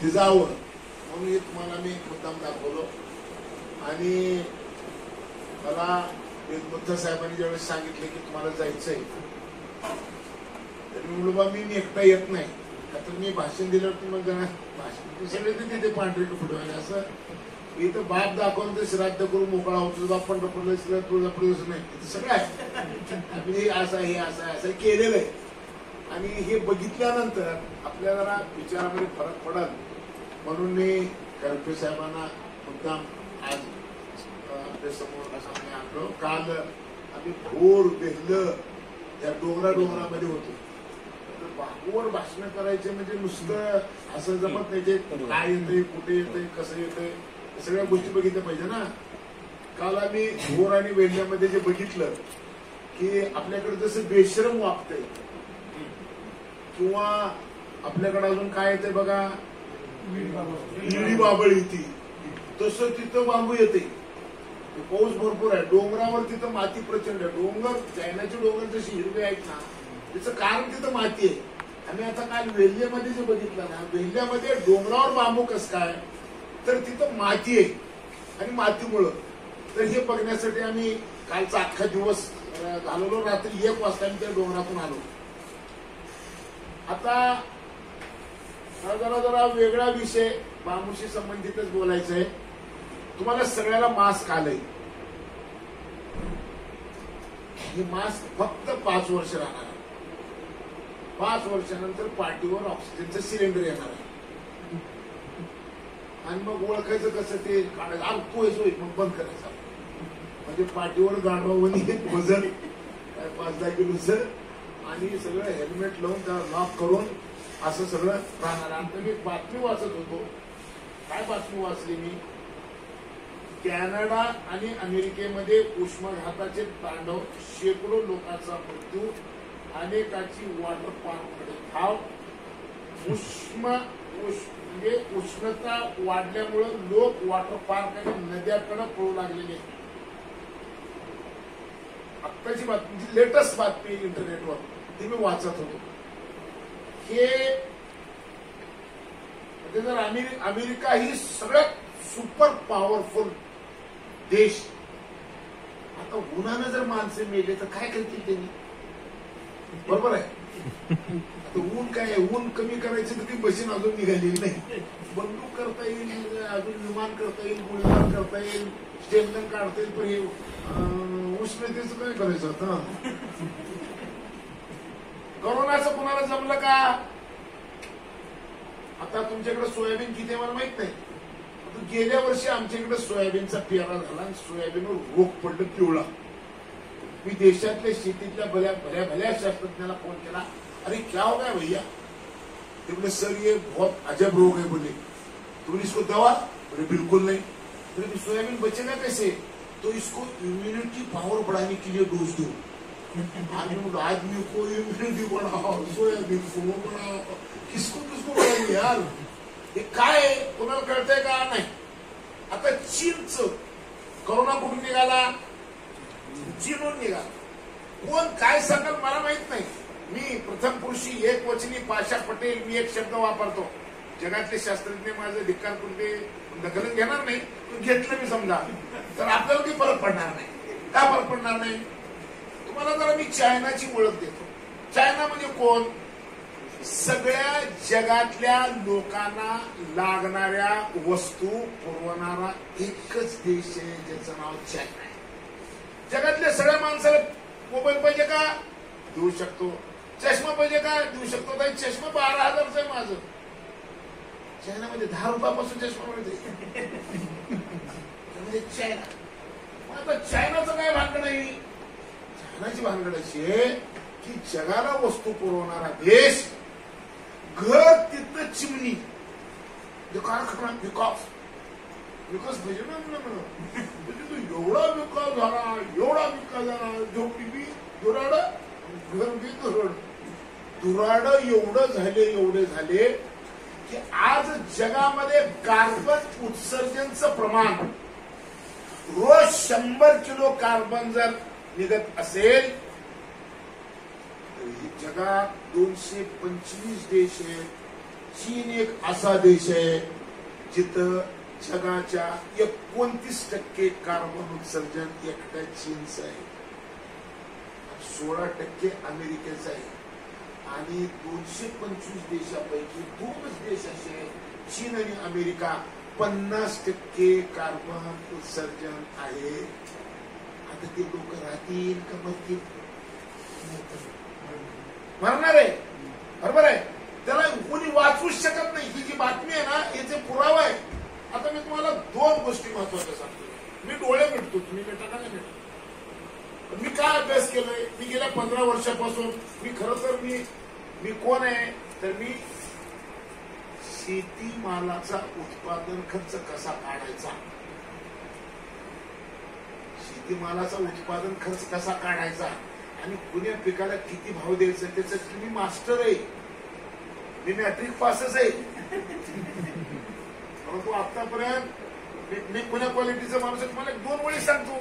ती जावं म्हणून हे तुम्हाला मी मुद्दाम दाखवलो. आणि मला मुद्दा साहेबांनी ज्यावेळेस सांगितले की तुम्हाला जायचंय, तर मी म्हणलो बा मी एकटा येत नाही, का तर मी भाषण दिल्यावर मग भाषण सगळे तिथे पांढरे फुटवायला असं इथं बाप दाखवून तर श्राद्ध करून मोकळा होतो. बाप पंढरपूरला तुळजापूर नाही सगळं आहे. असं हे असं केलेलं आहे. आणि हे बघितल्यानंतर आपल्याला जरा विचारामध्ये फरक पडल म्हणून मी करपे साहेबांना मुद्दाम आज आपल्या समोर सामने आणलो. काल आम्ही भोर बेहलं या डोंगरामध्ये होतो. बापूवर भाषण करायचे म्हणजे नुसतं असं जमत नाही. ते काय येतंय, कुठे येतंय, कसं येतंय, सगळ्या गोष्टी बघितल्या पाहिजे ना. काल आम्ही भोर आणि वेल्ल्यामध्ये जे बघितलं की आपल्याकडे जसं बेशरम वागतंय किंवा आपल्याकडे अजून काय येते बघा, इळी बाबळ येते, तसं तिथं बांबू येते. पाऊस भरपूर आहे, डोंगरावर तिथं माती प्रचंड आहे. डोंगर चायनाचे डोंगर जशी हिरवे आहेत ना, त्याचं कारण तिथं माती आहे. आम्ही आता काल वेल्ल्यामध्ये जे बघितलं ना, वेल्ल्यामध्ये डोंगरावर बांबू कसं काय, तर तिथं माती आहे आणि मातीमुळं. तर हे बघण्यासाठी आम्ही कालचा अख्खा दिवस घालवलो. रात्री 1 वाजता आम्ही त्या डोंगरातून आलो. आता जरा वेगळा विषय बांबूशी संबंधितच बोलायचं आहे. तुम्हाला सगळ्याला मास्क आलंय. हे मास्क फक्त 5 वर्ष राहणार आहे. 5 वर्षानंतर पाठीवर ऑक्सिजनचं सिलेंडर येणार आहे. आणि मग ओळखायचं कसं, ते काढायचं तोय मग बंद करायचं. म्हणजे पाठीवर गाडवावणी वजन 5-10 किलोचं आणि सगळं हेल्मेट लावून त्याला लॉक करून असं सगळं राहणार. आता मी बातमी वाचत होतो. काय बातमी वाचली मी, कॅनडा आणि अमेरिकेमध्ये उष्माघाताचे तांडव, शेकडो लोकांचा मृत्यू, अनेकाची वॉटर पार्ककडे धाव. म्हणजे उष्णता वाढल्यामुळे लोक वॉटर पार्क आणि नद्याकडे पळू लागलेले. आत्ताची बातमी, लेटेस्ट बातमी इंटरनेटवर ती मी वाचत होतो. हे जर अमेरिका ही सगळ्यात सुपर पॉवरफुल देश, आता उन्हानं जर माणसं मेले तर काय करतील त्यांनी, बरोबर आहे. आता ऊन काय आहे, ऊन कमी करायची तर ती मशीन अजून निघालेली नाही. बंदूक करता येईल, अजून विमान करता येईल, गोळीबार करता येईल, स्टेनगन काढता येईल, पण हे उष्णतेचं काय करायचं आता. कोरोनाचं कुणाला जमलं का. आता तुमच्याकडे सोयाबीन किती मला माहित नाही. गेल्या वर्षी आमच्याकडे सोयाबीनचा पेरा झाला आणि सोयाबीनवर रोग पडलं पिवळा. मी देशातल्या शेतीतल्या भल्या शास्त्रज्ञाला फोन केला, अरे क्या हो गया भैया. ते बोले सर ये बहुत अजब रोग है. बोले तुमने इसको दवा, बोले बिल्कुल नहीं. बोले सोयाबीन बचेगा कैसे, तो इसको इम्यूनिटी पावर बढ़ाने के लिए डोज दो. आदमी को इम्यूनिटी बढ़ाओ, सोयाबीन को बढ़ाओ, किसको बढ़ाएंगे यार. हे काय कोणाला कळतंय का नाही. आता चीनचं कोरोना कुठून निघाला, चीनहून निघाला. कोण काय सांगाल मला माहित नाही. मी प्रथम पुरुषी एकवचनी पाशा पटेल मी एक शब्द वापरतो. जगातले शास्त्रज्ञ माझं धिक्कार कुठे दखल घेणार नाही, पण घेतलं मी समजा तर आपल्याला काही फरक पडणार नाही. का फरक पडणार नाही. तुम्हाला जरा मी चायनाची ओळख देतो. चायना म्हणजे कोण, सगळ्या जगातल्या लोकांना लागणाऱ्या वस्तू पुरवणारा एकच देश आहे ज्याचं नाव चायना आहे. जगातल्या सगळ्या माणसाला मोबाईल पाहिजे का, देऊ शकतो. चष्मा पाहिजे का, देऊ शकतो. काही चष्मा 12,000चा आहे माझं. चायनामध्ये 10 रुपयापासून चष्मा मिळते. म्हणजे चायना. आता चायनाचं काय भानगड आहे. चायनाची भानगड अशी आहे की जगाला वस्तू पुरवणारा देश, घर तिथं चिमणी, कारखाना विकास पाहिजे ना. तू एवढा विकास झाला, झोपडी बी दुराड, घर बी दुराड एवढे झाले की आज जगामध्ये कार्बन उत्सर्जनचं प्रमाण रोज 100 किलो कार्बन जर निघत असेल, जगात 225 देश आहेत, चीन एक असा देश आहे जिथं जगाच्या 29% कार्बन उत्सर्जन एकट्या चीनचं आहे, 16% अमेरिकेचं आहे आणि 225 देशापैकी 2च देश असे आहेत चीन आणि अमेरिका 50% कार्बन उत्सर्जन आहे. आता ते लोक राहतील का मरतील? मरणार आहे, बरोबर आहे. त्याला कोणी वाचूच शकत नाही. ही जी बातमी आहे ना याचे पुरावा आहे. आता मी तुम्हाला 2 गोष्टी महत्वाच्या सांगतो. मी डोळे मिटतो, तुम्ही मिटा का नाही मिटतो? मी काय अभ्यास केलाय? मी गेल्या 15 वर्षापासून मी खरं तर मी कोण आहे तर मी शेतीमालाचा उत्पादन खर्च कसा काढायचा, शेतीमालाचा उत्पादन खर्च कसा काढायचा आणि कुण्या पिकाला किती भाव द्यायचा त्याच्यात मी मास्टर आहे. मी मॅट्रिक पासच आहे. परंतु आतापर्यंत मी पुण्या क्वालिटीचा माणूस आहे. तुम्हाला 2 वेळी सांगतो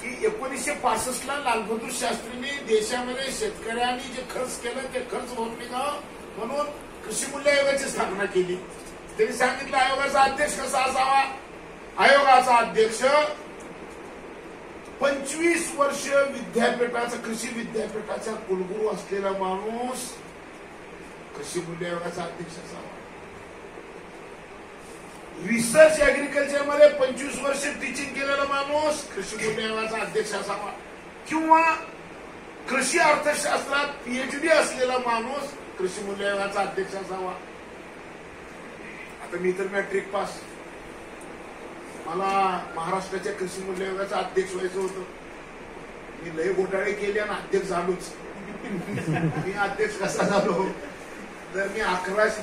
की 1965 ला लालबहादूर शास्त्रींनी देशामध्ये शेतकऱ्यांनी जे खर्च केलं ते खर्च भरून निघावं म्हणून कृषी मूल्य आयोगाची स्थापना केली. त्यांनी सांगितलं आयोगाचा अध्यक्ष कसा असावा. आयोगाचा अध्यक्ष 25 वर्ष विद्यापीठाचा कृषी विद्यापीठाचा कुलगुरू असलेला माणूस कृषी मूल्य आयोगाचा अध्यक्ष असावा. रिसर्च ऍग्रिकल्चर मध्ये 25 वर्ष टीचिंग केलेला माणूस कृषी मूल्य आयोगाचा अध्यक्ष असावा किंवा कृषी अर्थशास्त्रात PhD असलेला माणूस कृषी मूल्य आयोगाचा अध्यक्ष असावा. आता मी तर मॅट्रिक पास, मला महाराष्ट्राच्या कृषी मूल्य आयोगाचा अध्यक्ष व्हायचं होतं. मी लय घोटाळे केले आणि अध्यक्ष झालोच. मी अध्यक्ष कसा झालो तर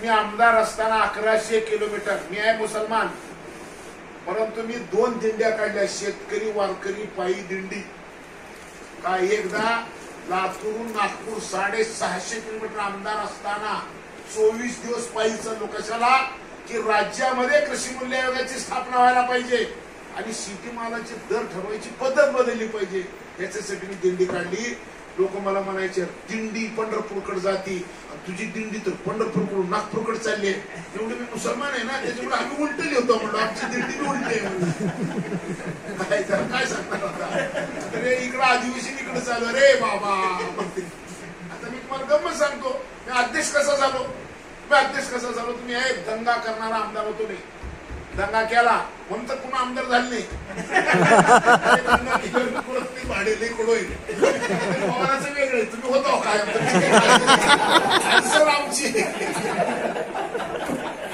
मी आमदार असताना 1100 किलोमीटर, मी आहे मुसलमान परंतु मी 2 दिंड्या काढल्या, शेतकरी वारकरी पायी दिंडी. काय एकदा लातूरून नागपूर 650 किलोमीटर आमदार असताना 24 दिवस पायी चाललो. कशाला? की राज्यामध्ये कृषी मूल्य आयोगाची स्थापना व्हायला पाहिजे आणि शेतीमालाचे दर ठरवायची पद्धत बदलली पाहिजे. याच्यासाठी मी दिंडी काढली. लोक मला म्हणायचे दिंडी पंढरपूरकडे जाती, तुझी दिंडी तर पंढरपूरकडून नागपूरकडे चालली आहे. एवढे मी मुसलमान आहे ना त्याच्यामुळे आम्ही उलट लिहितो म्हणलो, आमची दिंडी बी उलटी आहे. काय सांगणार होता? अरे इकडं अधिवेशन इकडे चालू रे बाबा. आता मी तुम्हाला गंमत सांगतो, मी अध्यक्ष कसा झालो. तुम्ही आहे दंगा करणारा आमदार होतो नाही. दंगा केला म्हणून तर पुन्हा आमदार झाले नाही. दंगा केल्यावर भाडे नाही कोण पवाराचं वेगळं, तुम्ही होता काय सर आमची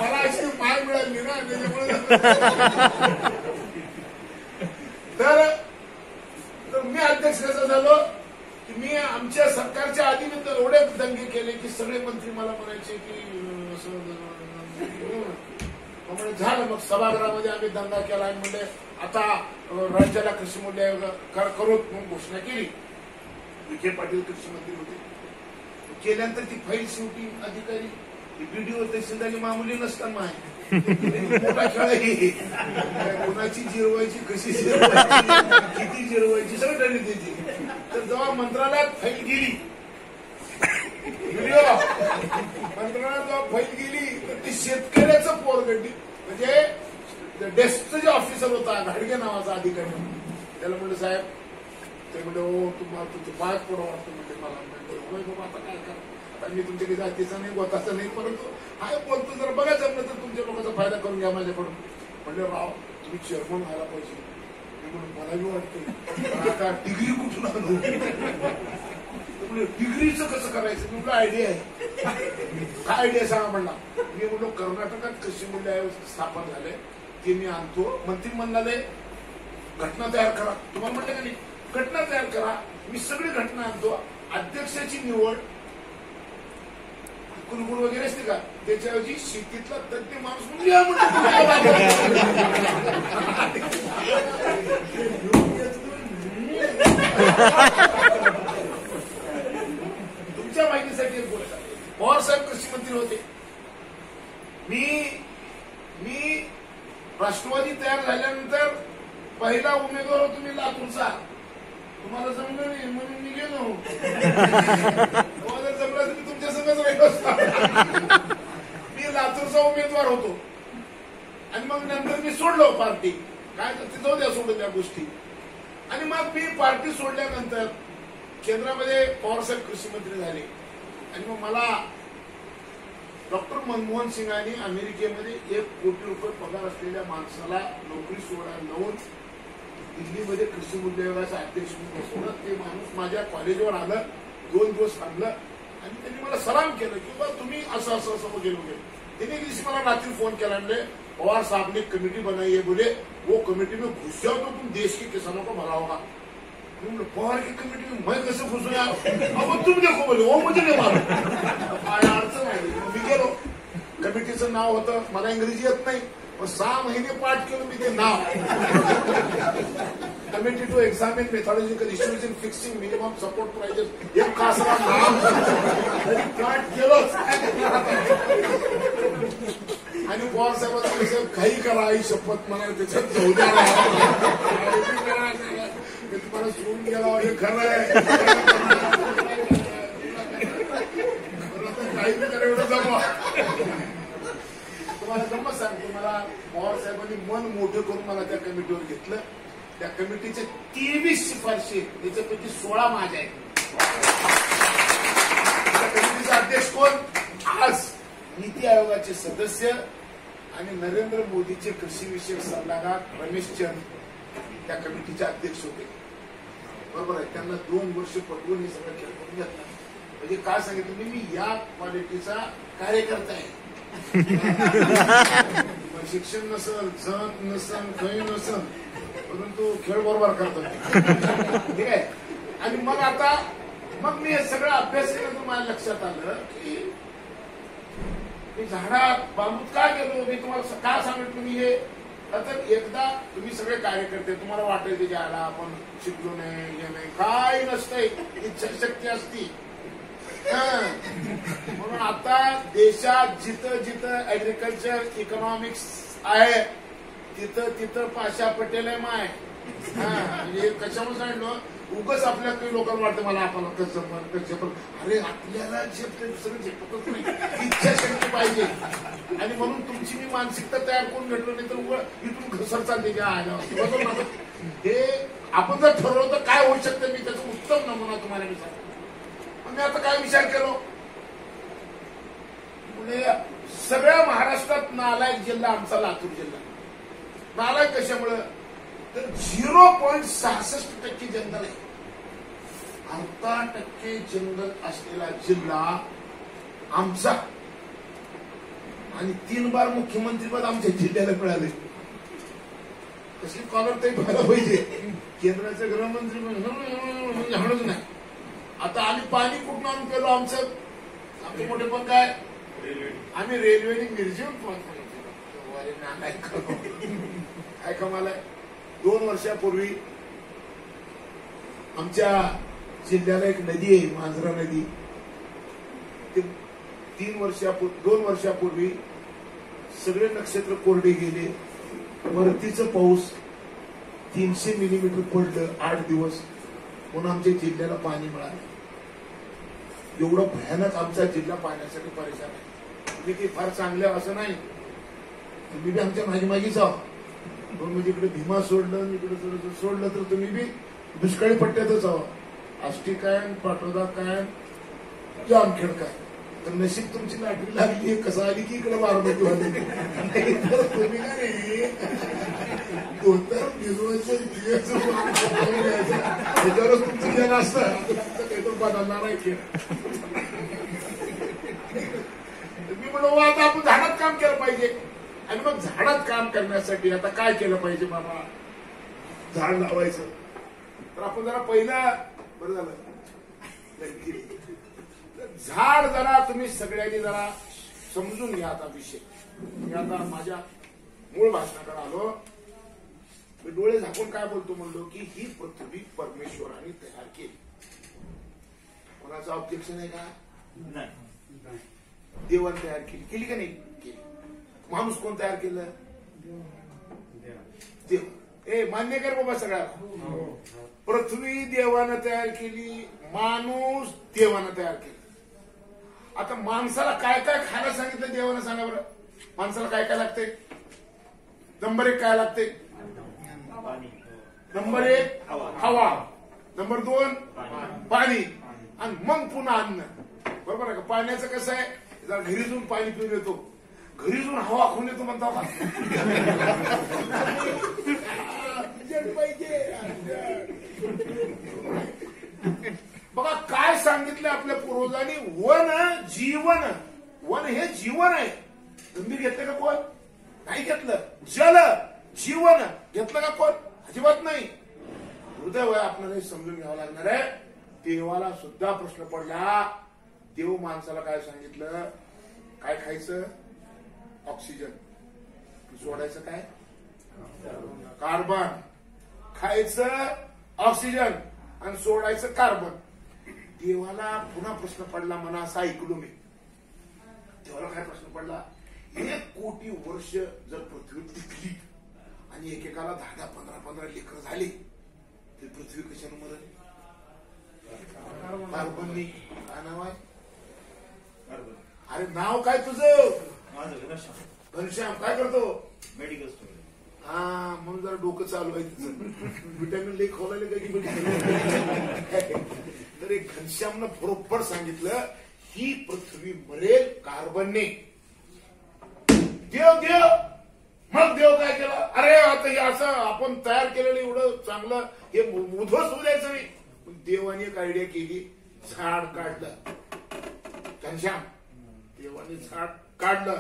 मला अशी पाय मिळाली ना त्याच्यामुळे. तर मी अध्यक्ष कसा झालो की मी आमच्या सरकारच्या आधी मी एवढे दंगे केले की सगळे मंत्री मला म्हणायचे की झालं. मग सभागृहामध्ये आम्ही दंगा केला आणि म्हणजे आता राज्याला कृषी मूल्य आयोग करू म्हणून घोषणा केली. विखे पाटील कृषी मंत्री होते. केल्यानंतर ती फाईल शेवटी अधिकारी BDO तहसीलदारी मामुली नसताना मोठा खेळ आहे. कोणाची जिरवायची, कशी जिरवायची, किती जिरवायची सगळं ठरली त्याची. तर जेव्हा मंत्रालयात फाईल गेली, मंत्रालयात जेव्हा फाईल गेली तर ती शेतकऱ्याचं पोरगड्डी म्हणजे डेस्कचा जे ऑफिसर होता घाडगे नावाचा अधिकारी, त्याला म्हणलं साहेब, ते म्हणजे हो तुम्हाला तुमचं बाग पडो वाटतं. म्हणजे मला म्हणतो बाबा आता काय करा, आता मी तुमच्या काही जातीचा नाही गोताचा नाही परंतु हाय बोलतो जरा बघा जमलं तर तुमच्या लोकांचा फायदा करून घ्या माझ्याकडून. म्हणजे राव तुम्ही चेअरमन व्हायला पाहिजे. मला बी वाटतं आता डिग्री कुठून आणू, डिग्रीचं कसं करायचं. मी आयडिया आहे. काय आयडिया सांगा म्हणला. मी म्हणलो कर्नाटकात कृषी मूल्य आयोग स्थापन झाले ते मी आणतो. मंत्री म्हणाले घटना तयार करा. तुम्हाला म्हटलं का नाही, घटना तयार करा. मी सगळी घटना आणतो. अध्यक्षाची निवड कुलगुरू वगैरे असते का त्याच्याऐवजी शेतीतला तज्ञ माणूस म्हणून या तुमच्या माहितीसाठी बोलत आहे. पवार साहेब कृषी मंत्री होते. मी राष्ट्रवादी तयार झाल्यानंतर पहिला उमेदवार होतो मी लातूरचा. तुम्हाला जमलं नाही म्हणून मी गेलो. तुम्हाला जमलं तर मी तुमच्या संघच राहिलो असतो. मेंबर होतो आणि मग नंतर मी सोडलो पार्टी. काय तर ते जाऊ द्या सोडून त्या गोष्टी. आणि मग मी पार्टी सोडल्यानंतर केंद्रामध्ये पवारसाहेब कृषी मंत्री झाले आणि मग मला डॉक्टर मनमोहन सिंगांनी अमेरिकेमध्ये 1 कोटी रुपये पगार असलेल्या माणसाला नोकरी सोडायला लावून दिल्लीमध्ये कृषी मूल्य आयोगाचा अध्यक्ष म्हणून बसवलं. ते माणूस माझ्या कॉलेजवर आलं, 2 दिवस थांबलं आणि त्यांनी मला सलाम केलं की बा तुम्ही असं असं असं वगैरे वगैरे. त्यांनी दिवशी मला रात्री फोन केला म्हणजे पवार साहब ने कमेटी बनाई है, बोले वो कमेटी में घुस जाओ तो तुम देश के किसानों को भला होगा. पवार की कमेटी में मैं कैसे घुसू यार, अब तुम देखो बोले वो मुझे नाही मालूम. काय अडचण आहे. मी गेलो. कमिटीचं नाव होतं, मला इंग्रजी येत नाही, पण 6 महिने पाठ केलं मी ते नाव. Committee to examine methodological issues in fixing minimum support prices. एक खासरा नाव पाठ केलं आणि पवार साहेबांचं काही करा आई शपथ म्हणा त्याच्यात जाऊ द्या. मी तुम्हाला सोडून गेला हे खरं आहे. काही एवढं जमा तुम्हाला गंमत सांगतो. मला पवार साहेबांनी मन मोठं करून मला त्या कमिटीवर घेतलं. त्या कमिटीचे 23 शिफारशी त्याच्यापैकी 16 माझ्या आहेत. त्या कमिटीचा अध्यक्ष कोण? आज नीती आयोगाचे सदस्य आणि नरेंद्र मोदीचे कृषी विषयक सल्लागार रमेश चंद त्या कमिटीचे अध्यक्ष होते. बरोबर आहे. त्यांना 2 वर्ष पटवून हे सगळं खेळ करून घेतला. म्हणजे काय सांगितलं मी या क्वालिटीचा कार्यकर्ता आहे. शिक्षण नसल, जत नसन, काही नसन, परंतु खेळ बरोबर करतो. ठीक आहे. आणि मग आता मग मी हे सगळं अभ्यास केल्यानंतर माझ्या लक्षात आलं की मी झाडात बांबूत का गेलो. मी तुम्हाला काय सांगितलं मी हे. आता एकदा तुम्ही सगळे कार्यकर्ते तुम्हाला वाटेल की ज्याला आपण शिकलो नाही हे नाही काय नसतंय, इच्छाशक्ती असती. म्हणून आता देशात जिथं जिथं ऍग्रिकल्चर इकॉनॉमिक्स आहे तिथं तिथं पाशा पटेल आहे माय. म्हणजे कशामुळे सांगितलं उगाच आपल्या काही लोकांना वाटतं मला आपण कसं पण अरे आपल्याला झेपते दुसरं झेपतच नाही. इच्छाशक्ती पाहिजे आणि म्हणून तुमची मी मानसिकता तयार करून भेटलो नाही तर उगं इथून घसर चालते की आहे. हे आपण जर ठरवलं तर काय होऊ शकतं मी त्याचा उत्तम नमुना तुम्हाला मी सांगतो. मी आता काय विचार केलो म्हणजे सगळ्या महाराष्ट्रात नालायक जिल्हा आमचा लातूर जिल्हा. नालायक कशामुळं तर 0.66% जंगल आहे. 18% जंगल असलेला जिल्हा आमचा आणि 3 बार मुख्यमंत्रीपद आमच्या जिल्ह्याला मिळाले. कसली कॉलर ते व्हायला पाहिजे. केंद्राचे गृहमंत्री म्हणजे हणच नाही. आता आम्ही पाणी कुठून आणून केलो आमचे मोठे पण काय आम्ही रेल्वेने मिरजेहून काय कमाल आहे. 2 वर्षापूर्वी आमच्या जिल्ह्याला एक नदी आहे मांजरा नदी. ते 2 वर्षापूर्वी सगळे नक्षत्र कोरडे गेले. परतीचं पाऊस 300 मिलीमीटर पडलं 8 दिवस म्हणून आमच्या जिल्ह्याला पाणी मिळालं. एवढं भयानक आमचा जिल्हा पाण्यासाठी परेशान आहे. तुम्ही ते फार चांगलं असं नाही. तुम्ही बी आमच्या मागीच आहो. म्हणजे इकडे भीमा सोडलं इकडे सोडलं तर तुम्ही बी दुष्काळी पट्ट्यातच आहो. आष्टी काय पाटोदा काय जामखेड काय. तर नशीब तुमची लाटरी लागली कसं आली की इकडे बारामती वाली. तुम्ही काय नाही धोतर भिजवायचं त्याच्यावरच तुमचं ज्ञान असतं. काही तर बदलणार आहे खेळ. मी म्हणून आता आपण झाडात काम केलं पाहिजे. आणि मग झाडात काम करण्यासाठी आता काय केलं पाहिजे बाबा. झाड लावायचं तर आपण जरा पहिला बरं झालं झाड जरा तुम्ही सगळ्यांनी जरा समजून घ्या. आता विषय मी आता माझ्या मूळ भाषणाकडे आलो. मी डोळे झाकून काय बोलतो म्हणलो की ही पृथ्वी परमेश्वराने तयार केली. कोणाचं ऑब्जेक्शन आहे का. देवाने तयार केली का नाही केली. माणूस कोण तयार केलं. देव. मान्य कर बाबा सगळ्याला. पृथ्वी देवानं तयार केली, माणूस देवानं तयार केला. आता माणसाला काय काय खायला सांगितलं देवानं सांगा बरं. माणसाला काय काय लागते? नंबर 1 काय लागते? नंबर 1 हवा, नंबर 2 पाणी, आणि मग पुन्हा अन्न. बरोबर आहे का? पाण्याचं कसं आहे, जरा घरी जाऊन पाणी पिऊन येतो, घरी जाऊन हवा खाऊन येतो म्हणता का? बघा काय सांगितलं आपल्या पूर्वजांनी, वन जीवन. वन हे जीवन आहे. तुम्ही घेतलं का कोण? नाही घेतलं. जल जीवन घेतलं का कोण? अजिबात नाही. हृदय आपल्याला समजून घ्यावं लागणार आहे. देवाला सुद्धा प्रश्न पडला. देव माणसाला काय सांगितलं? काय खायचं? ऑक्सिजन. सोडायचं काय? कार्बन. खायचं ऑक्सिजन आणि सोडायचं कार्बन. देवाला पुन्हा प्रश्न पडला, मना असा ऐकलो मी. देवाला काय प्रश्न पडला? 1 कोटी वर्ष जर पृथ्वी टिकली आणि एकेकाला 10, 15 लेकर झाली तर पृथ्वी कशाने मरण? कार्बननी. काय नाव आहे? अरे नाव काय तुझं? घनश्याम. काय करतो? Medical store. हा, म्हणून जरा डोकं चालू आहे तिचं. विटॅमिन लई खोलायला कधी तर एक घनश्यामनं बरोबर सांगितलं, ही पृथ्वी मरेल कार्बनने. देव मग देव काय केलं? अरे आता हे असं आपण तयार केलेलं एवढं चांगलं हे उध्वस्त होऊ द्यायचं नाही. देवाने एक आयडिया केली, झाड काढलं. घनश्याम, देवाने झाड काढलं.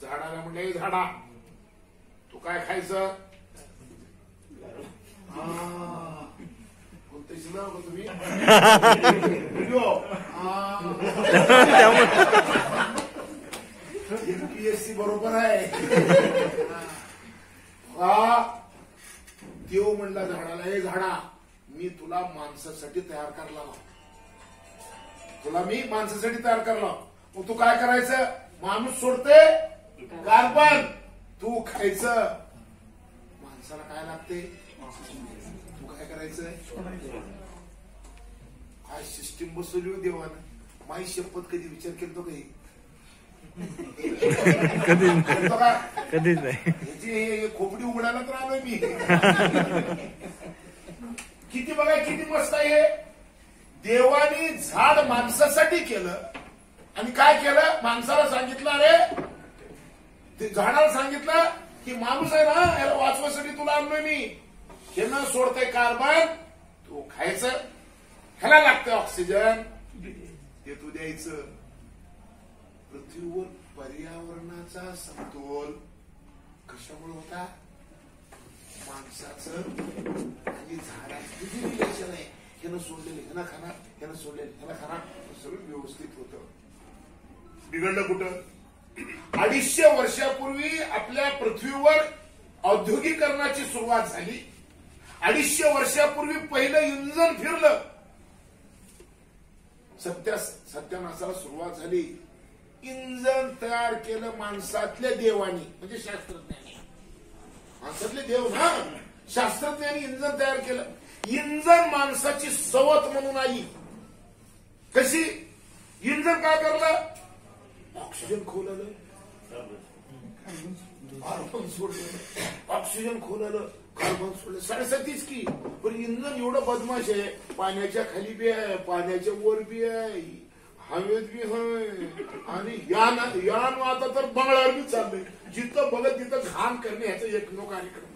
झाडाला म्हणलं, झाडा तू काय खायचं? कोणतं नाव का तुम्ही? MPSC बरोबर आहे. देव म्हणला झाडाला, हे झाडा मी तुला माणसासाठी तयार करला. तुला मी माणसासाठी तयार करला. मग तू काय करायचं? माणूस सोडते कार्बन, तू खायचं. माणसाला काय लागते? तू काय करायचं? काय सिस्टीम बसवली हो देवानं. माई शपथ कधी विचार केलतो काही? कधीच नाही. ह्याची खोपडी उघडायला तर आलोय मी. किती बघा, किती मस्त आहे. देवानी झाड माणसासाठी केलं आणि काय केलं? माणसाला सांगितलं, अरे ते झाडाला सांगितलं की माणूस आहे ना, याला वाचवासाठी तुला आणलोय मी. हे न सोडतंय कार्बन, तू खायचं. ह्याला लागतं ऑक्सिजन, ते तू द्यायचं. पृथ्वीवर पर्यावरणाचा समतोल कशामुळे होता? माणसाचं आणि झाडाचं किती रिलेशन आहे. ह्यानं सोडलेलं ह्यानं खाणार, ह्यानं सोडलेलं ह्याला खाणार, सगळं व्यवस्थित होतं. बिघडलं कुठं? 250 वर्षापूर्वी आपल्या पृथ्वीवर औद्योगिकरणाची सुरुवात झाली. 250 वर्षापूर्वी पहिलं इंधन फिरलं. सत्यानाशाला सुरुवात झाली. इंधन तयार केलं माणसातल्या देवानी, म्हणजे शास्त्रज्ञानी. माणसातले देव ना, शास्त्रज्ञानी इंधन तयार केलं. इंधन माणसाची सवत म्हणून आई. कशी? इंधन काय करलं? ऑक्सिजन खोललं, कार्बन सोडलं. ऑक्सिजन खोललं, कार्बन सोडलं. साडेसातीच की. पण इंधन एवढं बदमाश आहे. पाण्याच्या खाली बी आहे, पाण्याच्या वर बी आहे, हवेत बी आहे. आणि यान आता तर बंगळावर बी चाललंय. जिथं बघत तिथं घाण करणे ह्याचा एकमेव कार्यक्रम.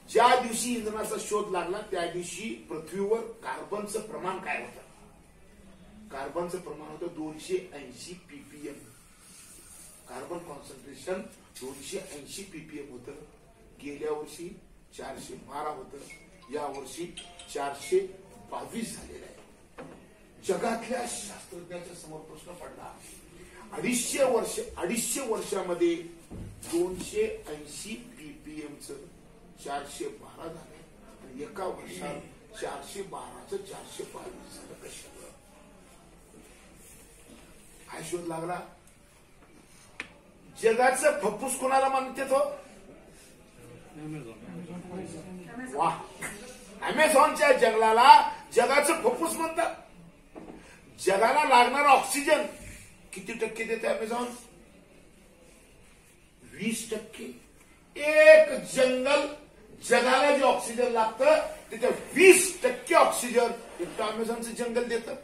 ज्या दिवशी इंधनाचा शोध लागला त्या दिवशी पृथ्वीवर कार्बनचं प्रमाण काय होतं? कार्बनचं प्रमाण होतं 280 ppm. कार्बन कॉन्सन्ट्रेशन 280 ppm होतं. गेल्या वर्षी 412 होतं. या वर्षी 422 झालेलं आहे. जगातल्या शास्त्रज्ञाच्या समोर प्रश्न पडला, 250 वर्षामध्ये 280 ppmचं 412 झालं आणि एका वर्षात 412चं 422 झालं. कशामुळे? काय शोध लागला? जगाचं फप्पूस कोणाला मानते तो? वा, अमेझॉनच्या जंगलाला जगाचं फप्पूस म्हणतात. जगाला लागणारा ऑक्सिजन किती टक्के देते अमेझॉन? 20%. एक जंगल जगाला जे ऑक्सिजन लागतं त्याच्या 20% ऑक्सिजन इतकं अमेझॉनचं जंगल देतं.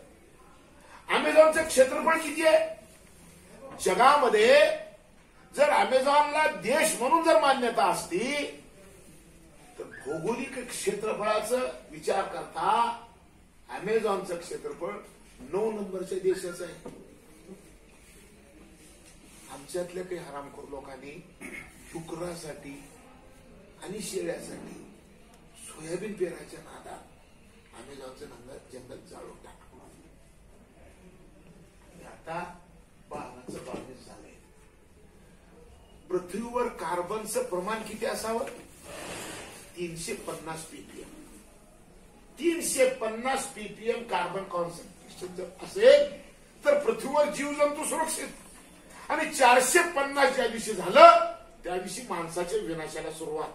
अमेझॉनचं क्षेत्रफळ किती आहे जगामध्ये? जर अमेझॉनला देश म्हणून जर मान्यता असती तर भौगोलिक क्षेत्रफळाचा विचार करता अमेझॉनचं क्षेत्रफळ 9 नंबरच्या देशाचं आहे. आमच्यातल्या काही हरामखोर लोकांनी डुकरासाठी आणि शेळ्यासाठी सोयाबीन पेरायच्या नादात अमेझॉनचं जंगल जाळून टाकलं. आता 12 झालंय. पृथ्वीवर कार्बनचं प्रमाण किती असावं? 350 ppm. 350 ppm कार्बन कॉन्सन्ट्रेशन जर असेल तर पृथ्वीवर जीवजंतू सुरक्षित. आणि 450 ज्या दिवशी झालं त्या दिवशी माणसाच्या विनाशाला सुरुवात.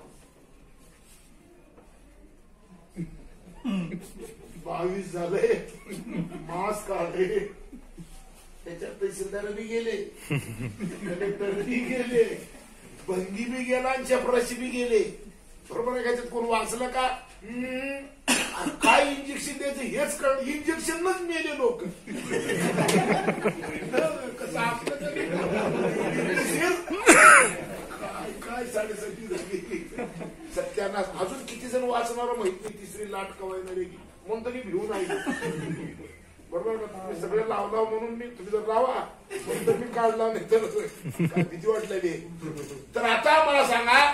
22 झाले. मास्क आले. त्याच्यात तहसीलदार बी गेले, कलेक्टर बी गेले, बंदी बी गेला आणि चपराशी बी गेले. बरोबर आहे. त्याच्यात कोण वाचलं का? काय इंजेक्शन द्यायचं हेच कळ. इंजेक्शनच मेले लोक. कसं आपलं काय 7.5 झाली. सत्यानाश. अजून किती जण वाचणार माहित नाही. तिसरी लाट कवायणार आहे म्हणून तरी भिवून आहे. बरोबर ना? तुम्ही सगळे लावला म्हणून मी तुम्ही जर लावा तर मी काढला नाही तर काय भीती वाटलेली. तर आता मला सांगा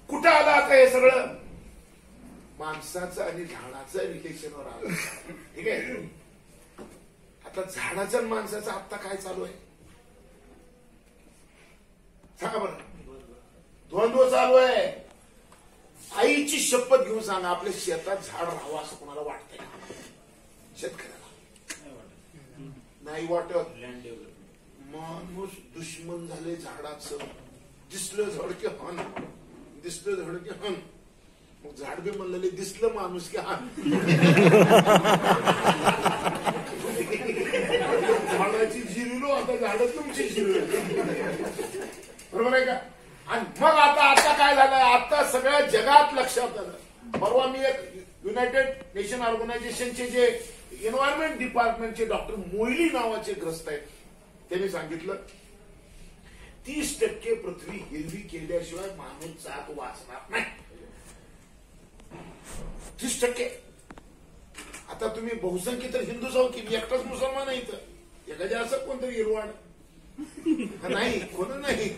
कुठं आलं आता हे सगळं? माणसाचं आणि झाडाचं रिलेशनवर आलं. ठीक आहे. आता झाडाचं आणि माणसाचं आता काय चालू आहे सांगा बरं. द्वंद्व चालू आहे. आईची शपथ घेऊन सांगा आपल्या शेतात झाड राहावं असं कोणाला वाटतंय? शेतकऱ्याला नाही वाटत. माणूस दुश्मन झाले झाडाचं. दिसलं झाड की हन, दिसलं झाड की हन. मग झाड बी म्हणलेले दिसलं माणूस की हन. झाडाची जिरलो आता झाड तुमची जिरलो. बरोबर आहे का? आणि मग आता काय झालंय? आता सगळ्या जगात लक्षात आलं. परवा मी एक युनायटेड नेशन ऑर्गनायझेशनचे जे एन्व्हायरमेंट डिपार्टमेंटचे डॉक्टर मोईली नावाचे ग्रस्त आहेत त्यांनी सांगितलं 30% पृथ्वी हिरवी केल्याशिवाय माणूस जात वाचणार नाही. 30%. आता तुम्ही बहुसंख्य तर हिंदू जाऊ की एकटाच मुसलमान आहे इथं. एखाद्या असं कोणतरी हिरवाड नाही कोण नाही.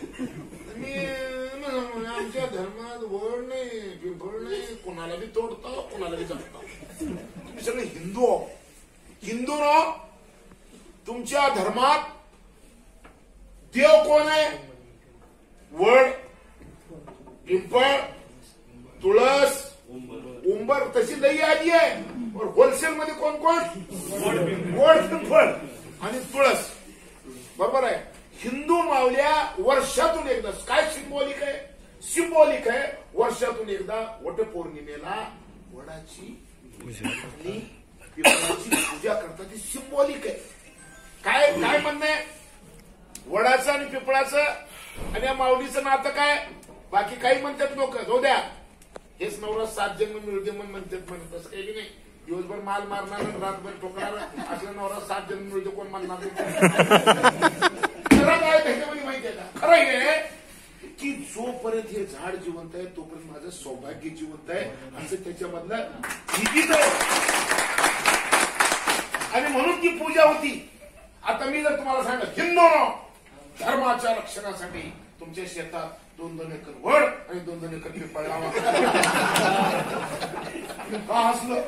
आमच्या धर्मात वड नाही पिंपळ नाही. कोणाला बी तोडतो कोणाला बी जपतो. तुम्ही सगळे हिंदू आहो. हिंदू न तुमच्या धर्मात देव कोण आहे? वड पिंपळ तुळस उंबर तशी लई आली आहे. होलसेल मध्ये कोण कोण? वड पिंपळ आणि तुळस. बरोबर आहे. हिंदू मावल्या वर्षातून एकदा काय सिंबॉलिक आहे? सिंबॉलिक आहे. वर्षातून एकदा वटपौर्णिमेला वडाची आणि पिंपळाची पूजा करतात. ती सिंबॉलिक आहे. काय काय म्हणणं आहे? वडाचं आणि पिंपळाचं आणि या माऊलीचं नातं काय? बाकी काही म्हणतात लोक जाऊ द्या हेच नवरा 7 जन्म मिळते म्हणतात. तसं काही नाही. दिवसभर माल मारणार रातभर ठोकणार असं नवरा 7 जन्म मिळते कोण म्हणणार नाही. खरं काय त्याच्यामध्ये माहितीये का? खरं आहे की जोपर्यंत हे झाड जिवंत आहे तोपर्यंत माझं सौभाग्य जिवंत आहे असं त्याच्यामधलं लिखित आहे. आणि म्हणून ती पूजा होती. आता मी जर तुम्हाला सांगितलं हिंदूंनो धर्माच्या रक्षणासाठी तुमच्या शेतात 2-2 एकर वड आणि 2-2 एकर पिंपळ लावा. का हसलं?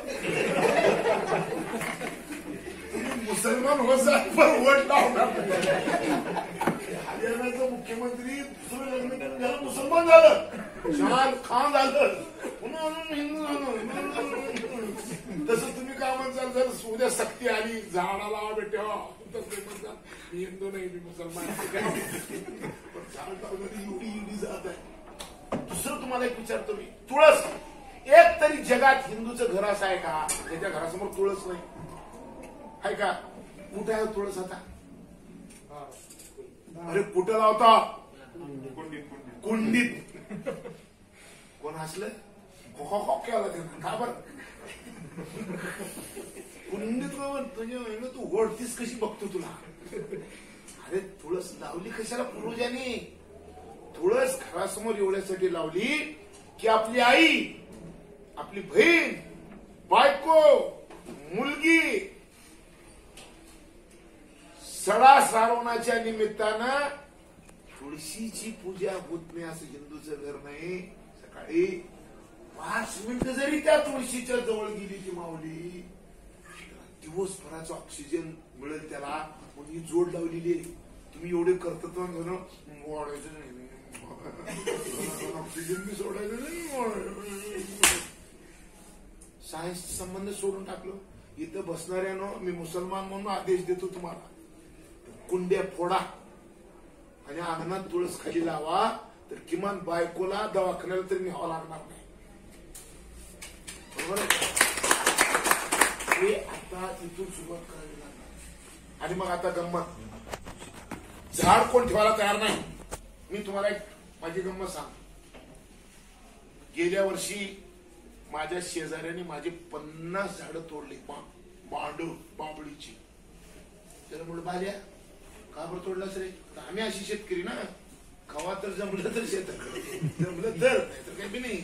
मुसलमान होसाल पण वड लावणार. हरियाणाचा मुख्यमंत्री दुसरं लग्न करून झालं मुसलमान झालं. शान खान झालं. पुन्हा हिंदू झालं. तसं तुम्ही काय म्हणसाल जर उद्या सक्ती आली झाडाला बेटे म्हणतात मी हिंदू नाही मी मुसलमान. एवढी जात आहे. दुसरं तुम्हाला एक विचारतो मी. तुळस एक तरी जगात हिंदूचं घर असं आहे का त्याच्या घरासमोर तुळस नाही आहे का? कुठे आहे तुळस? आता अरे कुठं लावता? कुंडीत. कोण हसलं? हो केला त्यानं. का बरं? कुंडीत तुझ्या तू ओढतीस कशी बघतो तुला? अरे तुळस लावली कशाला पूर्वजांनी? तुळस घरासमोर एवढ्यासाठी लावली की आपली आई, आपली बहीण, बायको, मुलगी सडा सारवणाच्या निमित्तानं तुळशीची पूजा होत नाही असं हिंदूचं घर नाही. सकाळी 5 मिनिटं जरी त्या तुळशीच्या जवळ गेली ती माऊली, दिवसभराचं ऑक्सिजन मिळेल त्याला. म्हणून ही जोड लावलेली आहे. तुम्ही एवढे कर्तृत्व वाढायचं नाही, ऑक्सिजन बी सोडायचं नाही. सायन्स संबंध सोडून टाकलो. इथं बसणाऱ्यानो मी मुसलमान म्हणून आदेश देतो तुम्हाला, कुंड्या फोडा आणि अंगणात तुळस खाली लावा, तर किमान बायकोला दवाखान्याला तरी न्यावं लागणार नाही. बरोबर आहे? हे आता इथून सुरुवात करावी लागणार. आणि मग आता गंमत, झाड कोण ठेवायला तयार नाही. मी तुम्हाला एक माझी गंमत सांग. गेल्या वर्षी माझ्या शेजाऱ्याने माझे 50 झाडं तोडली. बांबळीची. त्याला म्हणलं बाल्या का बरं तोडलास रे? आम्ही अशी शेतकरी ना, खवा तर जमलं तर शेतात, जमलं तर नाहीतर काही बी नाही.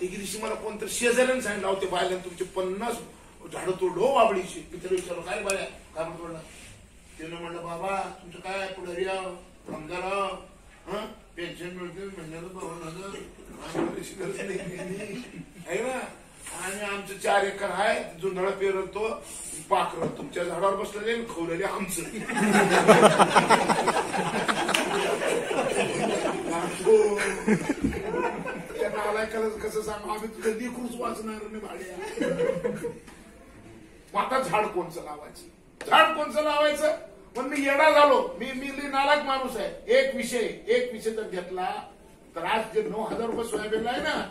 एक दिवशी मला कोणतरी शेजाऱ्याने सांगितलं, होते बायला तुमचे 50 झाडं तोडलो बाबळीची. मी त्याला विचारलो काय बाया का बरं तोडला? त्यानं म्हणलं बाबा तुमचं काय पुढारी आमदार पेन्शन मिळते महिन्याला 2,000 आहे ना, आणि आमचं 4 एकर आहे, जुंधळा पेरतो पाखर तुमच्या झाडावर बसलेले खवलेले आमचं. त्या नालायकाला कसं सांग, आम्ही तुझं लेकरूच वाचणार नाही भाड्या. आता झाड कोणचं लावायची? झाड कोणचं लावायचं? पण मी येडा झालो. मी नालायक माणूस आहे. एक विषय जर घेतला तर आज जे 9,000 रुपये सोयाबीनला आहे ना,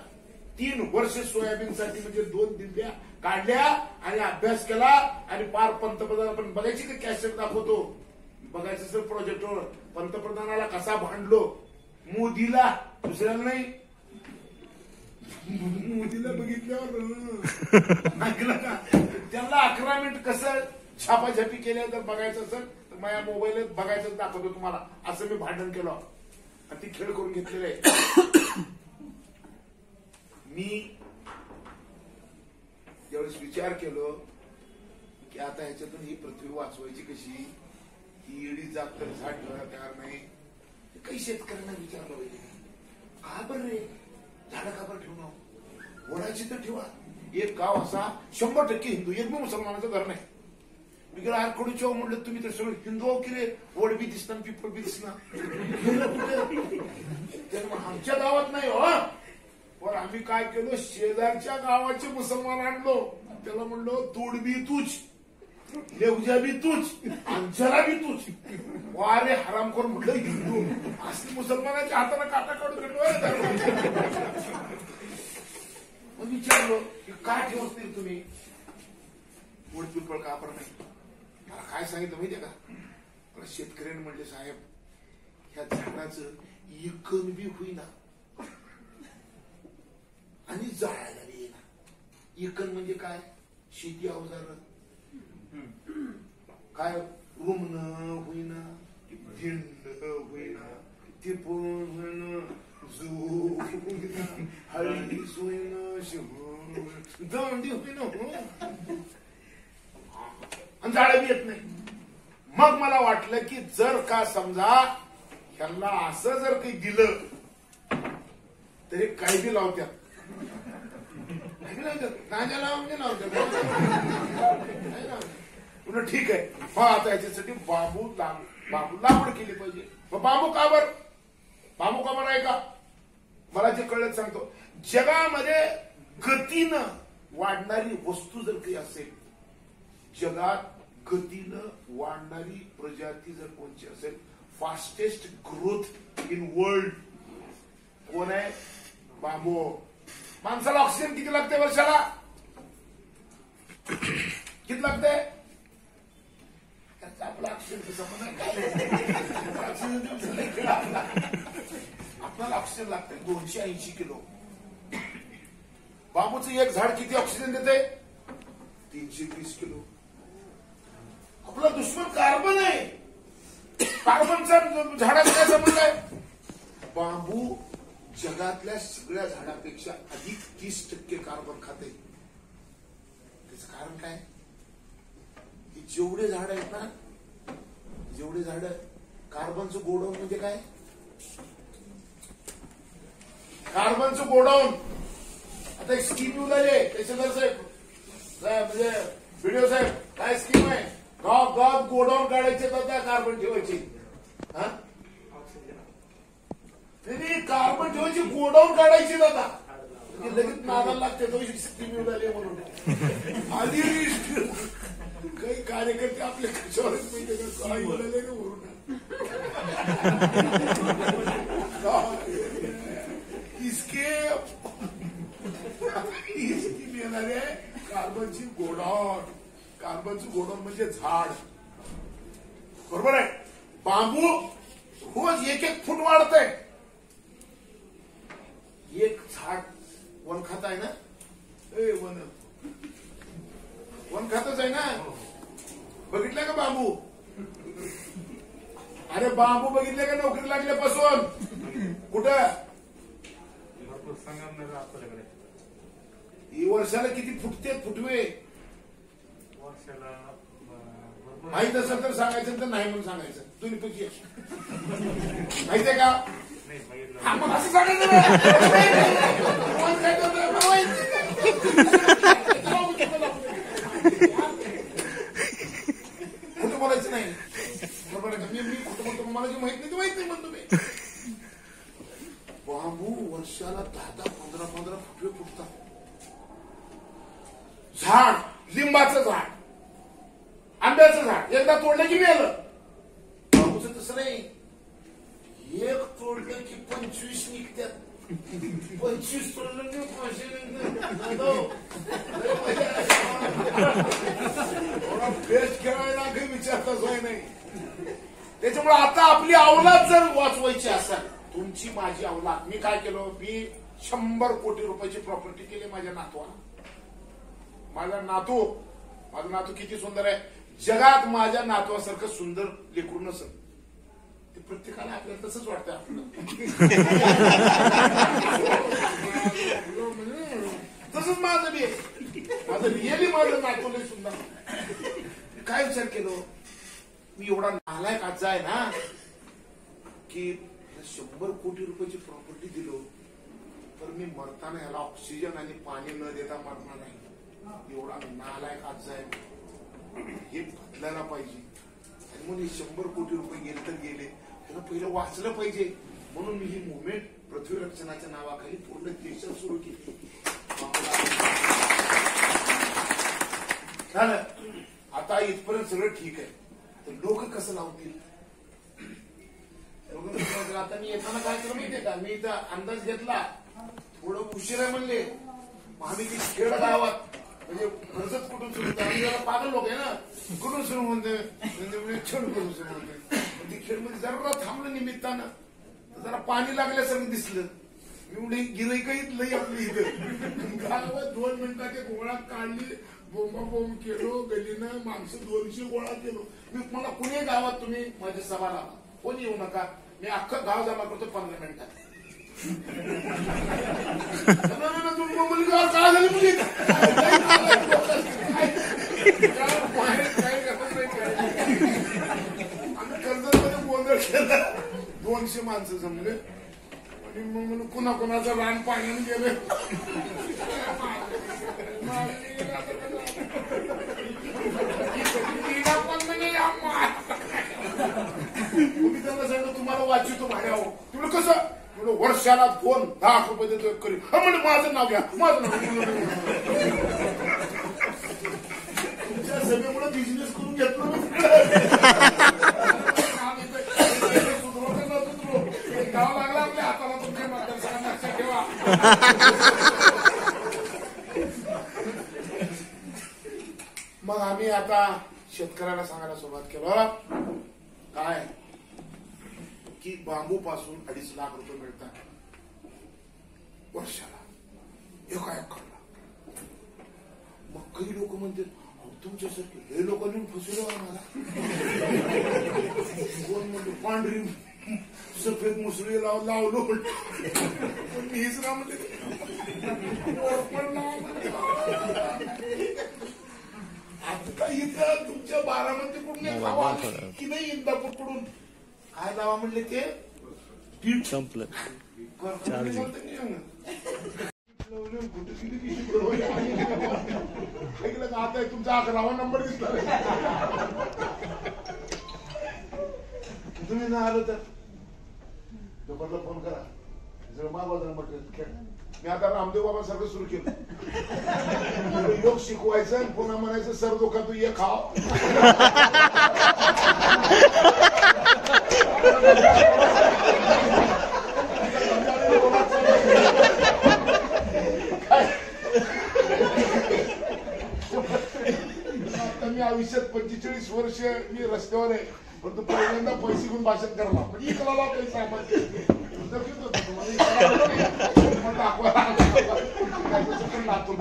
3 वर्ष सोयाबीनसाठी म्हणजे 2 दिंड्या काढल्या आणि अभ्यास केला आणि पार पंतप्रधान. आपण बघायची का कॅसेट दाखवतो, बघायचं सर प्रोजेक्टवर पंतप्रधानाला कसा भांडलो. मोदीला, दुसऱ्याला नाही, मोदीला बघितल्यावर ऐकलं का त्यांना 11 मिनिट कसं छापाछापी केल्या. जर बघायचं असेल तर माझ्या मोबाईल बघायचं दाखवतो तुम्हाला. असं मी भांडण केलं आणि ती खेळ करून घेतलेलं आहे. मी ज्यावेळेस विचार केलो की आता ह्याच्यातून ही पृथ्वी वाचवायची कशी, ही येडी जात तर झाड ठेवायला तयार नाही. काही शेतकऱ्यांना विचारलं पाहिजे, का बरं रे झाडं का बरं ठेवणार? ओढायची तर ठेवा. एक गाव असा 100% हिंदू, एक मुसलमानाचं घर नाही. मी गेला आरखोडी चौक म्हणलं तुम्ही तर सगळे हिंदू आहो की रे, ओढ बी दिसणार पिपळ बी दिसणार. आमच्या गावात नाही हो. पण आम्ही काय केलं, शेजारच्या गावाचे मुसलमान आणलो. त्याला म्हणलो तोड बी तूच, लेवजा बी तूच, अंजरा बी तूच. वारे हरामखोर म्हटलं हिंदू असली मुसलमानाच्या हाताने काटा काढून घेतो. मग विचारलो की काय ठेवतील तुम्ही? ओढ पिपळ का बरं नाही? मला काय सांगितलं माहितीये का? मला शेतकऱ्यांनी म्हणले साहेब ह्या झाडाचं इकन बी होईना आणि जाळायला बी येईना. इकन म्हणजे काय? शेती अवजार. काय रुमणं होईना, धिंड होईना, तिपून होईना, झू होईना, हळदी होईना, शिव दंडी होईना, आणि झाडं बी येत नाही. मग मला वाटलं की जर का समजा ह्यांना असं जर काही दिलं तरी काही बी लावत्यात. गांजा लावून नाही लावतात. ठीक आहे. मग आता याच्यासाठी बांबू लागवड केली पाहिजे. मग बांबू का बरं आहे का? मला जे कळलं सांगतो. जगामध्ये गतीनं वाढणारी वस्तू जर काही असेल, जगात गतीनं वाढणारी प्रजाती जर कोणची असेल, फास्टेस्ट ग्रोथ इन वर्ल्ड कोण आहे? बांबू. माणसाला ऑक्सिजन किती लागते वर्षाला? किती लागते? आपला ऑक्सिजन संबंध काय? आपल्याला ऑक्सिजन लागतंय 280 किलो. बांबूचं एक झाड किती ऑक्सिजन देते? 320 किलो. आपला दुश्मन कार्बन आहे. कार्बनचा झाडाचा काय संबंध आहे? बांबू जगातल्या सगळ्या झाडापेक्षा अधिक 30% कार्बन खाते. त्याचं कारण काय? की जेवढे झाड आहेत ना, जेवढे झाड, कार्बनचं गोडाऊन म्हणजे काय? कार्बनचं गोडाऊन. आता एक स्कीम येऊ लागली त्याच्यावर साहेब म्हणजे व्हिडिओ साहेब काय स्कीम आहे? गावात गोडाऊन काढायचे तर त्या कार्बन ठेवायची. कार्बन ठेवायची गोडाऊन काढायची दादा. लगेच नादाला लागते तो स्कीम येऊ लागली म्हणून. आधी काही कार्यकर्ते आपल्या कशावरच माहिती काय बोलायला ना वरून स्कीम येणार आहे. कार्बनची गोडाऊन. कार्बनचं गोडाऊन म्हणजे झाड. बरोबर आहे. बांबू रोज 1-1 फूट वाढतंय. एक झाड वन खात आहे ना, वन खातच आहे ना. बघितलं का बांबू? अरे बांबू बघितलं का नोकरी लागल्यापासून? कुठं ही वर्षाला किती फुटवे? माहित असेल तर सांगायचं, तर नाही म्हणून सांगायचं. तुम्ही पैकी माहितीये का? मग असं सांगायचं कुठं बोलायचं नाही. बरोबर आहे. मी कुठं बोलतो मला जे माहित नाही ते माहित नाही म्हणतो मी. बांबू वर्षाला 10-15 फुटवे फुटतात. झाड, लिंबाचं झाड, आंब्याचं झाड एकदा तोडलं की मिळालं. बांबूचं तसं नाही. एक तोडलं की 25 निघतात. 25 तोडलं की 500 बेस्ट खेळायला काही विचारताच होय नाही. त्याच्यामुळे आता आपली अवलाद जर वाचवायची असेल, तुमची माझी अवलाद, मी काय केलं? मी 100 कोटी रुपयाची प्रॉपर्टी केली माझ्या नातवाला. माझा नातू किती सुंदर आहे. जगात माझ्या नातवासारखं सुंदर लेकरू नसेल. ते प्रत्येकाला आपल्याला तसंच वाटतं. आपलं तसंच माझं बी आहे. माझं रिअली माझं नातू लय सुंदर. काय विचार केलो मी? एवढा नालायक आज आहे ना की 100 कोटी रुपयाची प्रॉपर्टी दिलो तर मी मरताना ह्याला ऑक्सिजन आणि पाणी न देता मरणार नाही. एवढा नालायक आज आहे. हे बदलायला पाहिजे. आणि म्हणून 100 कोटी रुपये गेले तर गेले, त्याला पहिलं वाचलं पाहिजे. म्हणून मी ही मुवमेंट पृथ्वी रक्षणाच्या नावाखाली पूर्ण देशात सुरू केली. झालं. आता इथपर्यंत सगळं ठीक आहे. तर लोक कसं लावतील? आता मी येताना काय केलं माहितीये का? मी इथं अंदाज घेतला, थोडं उशीर आहे म्हणले. आम्ही ती खेड गावात म्हणजे कर्जत कुठून सुरू होतं. आम्ही जरा पागल लोक आहे ना, कुठून सुरू म्हणते खेड कुठून सुरू म्हणते. ती खेडमध्ये जरा थांबलं निमित्तानं तर जरा पाणी लागल्यासारखं दिसलं. मी म्हणजे गिराईक लई आपली इथं गावात 2 मिनिटात एक गोळा काढली, बोंब केलो. गलीनं माणसं 200 गोळा केलो. मी मला कुणी गावात तुम्ही माझ्या सभा लावा, कोणी येऊ नका, मी अख्खं गाव जमा करतो 15 मिनिटात. काय झाली मुली? आम्ही कर्जतमध्ये गोंधळ केला. 200 माणसं जमले आणि मग म्हणून कुणाचं रान पाण्याने गेले. तुम्ही त्यांना सांगितलं तुम्हाला वाचितो भाड्यावर. तुम्ही कसं? वर्षाला 2-10 रुपये देतो करी. म्हणजे माझं नाव घ्या, माझं नाव. तुमच्या सगळ्यामुळे बिझनेस करून घेतलो. गाव लागला आपल्या हाताला. तुमच्या मतदारसंघात लक्षात ठेवा. मग आम्ही आता शेतकऱ्याला सांगायला सुरुवात केलं. काय की बांबू पासून 2.5 लाख रुपये मिळतात वर्षाला एका एकरला. मग काही लोक म्हणतात तुमच्यासारखे हे लोकांनी फसवलं आम्हाला. कोण म्हणतो पांढरी सफेद मुसळी लावलो पण मीच ना म्हणते आता इथं तुमच्या बारामती कडून लावा की नाही इंदापूर कडून काय लावा म्हणले ते पीठ संपलं. ऐकलं का आता तुमचा 11वा नंबर दिसला. तुम्ही ना आलो तर दुपारला फोन करा जर मागवलं म्हटलं. मी आता रामदेव बाबा सारखं सुरू केलं. योग शिकवायचं आणि पुन्हा म्हणायचं सर दोखा तू ये खाव. मी आयुष्यात 45 वर्ष मी रस्त्यावर आहे पण तो पहिल्यांदा पैसे घेऊन भाषण करला म्हणजे इकला पैसा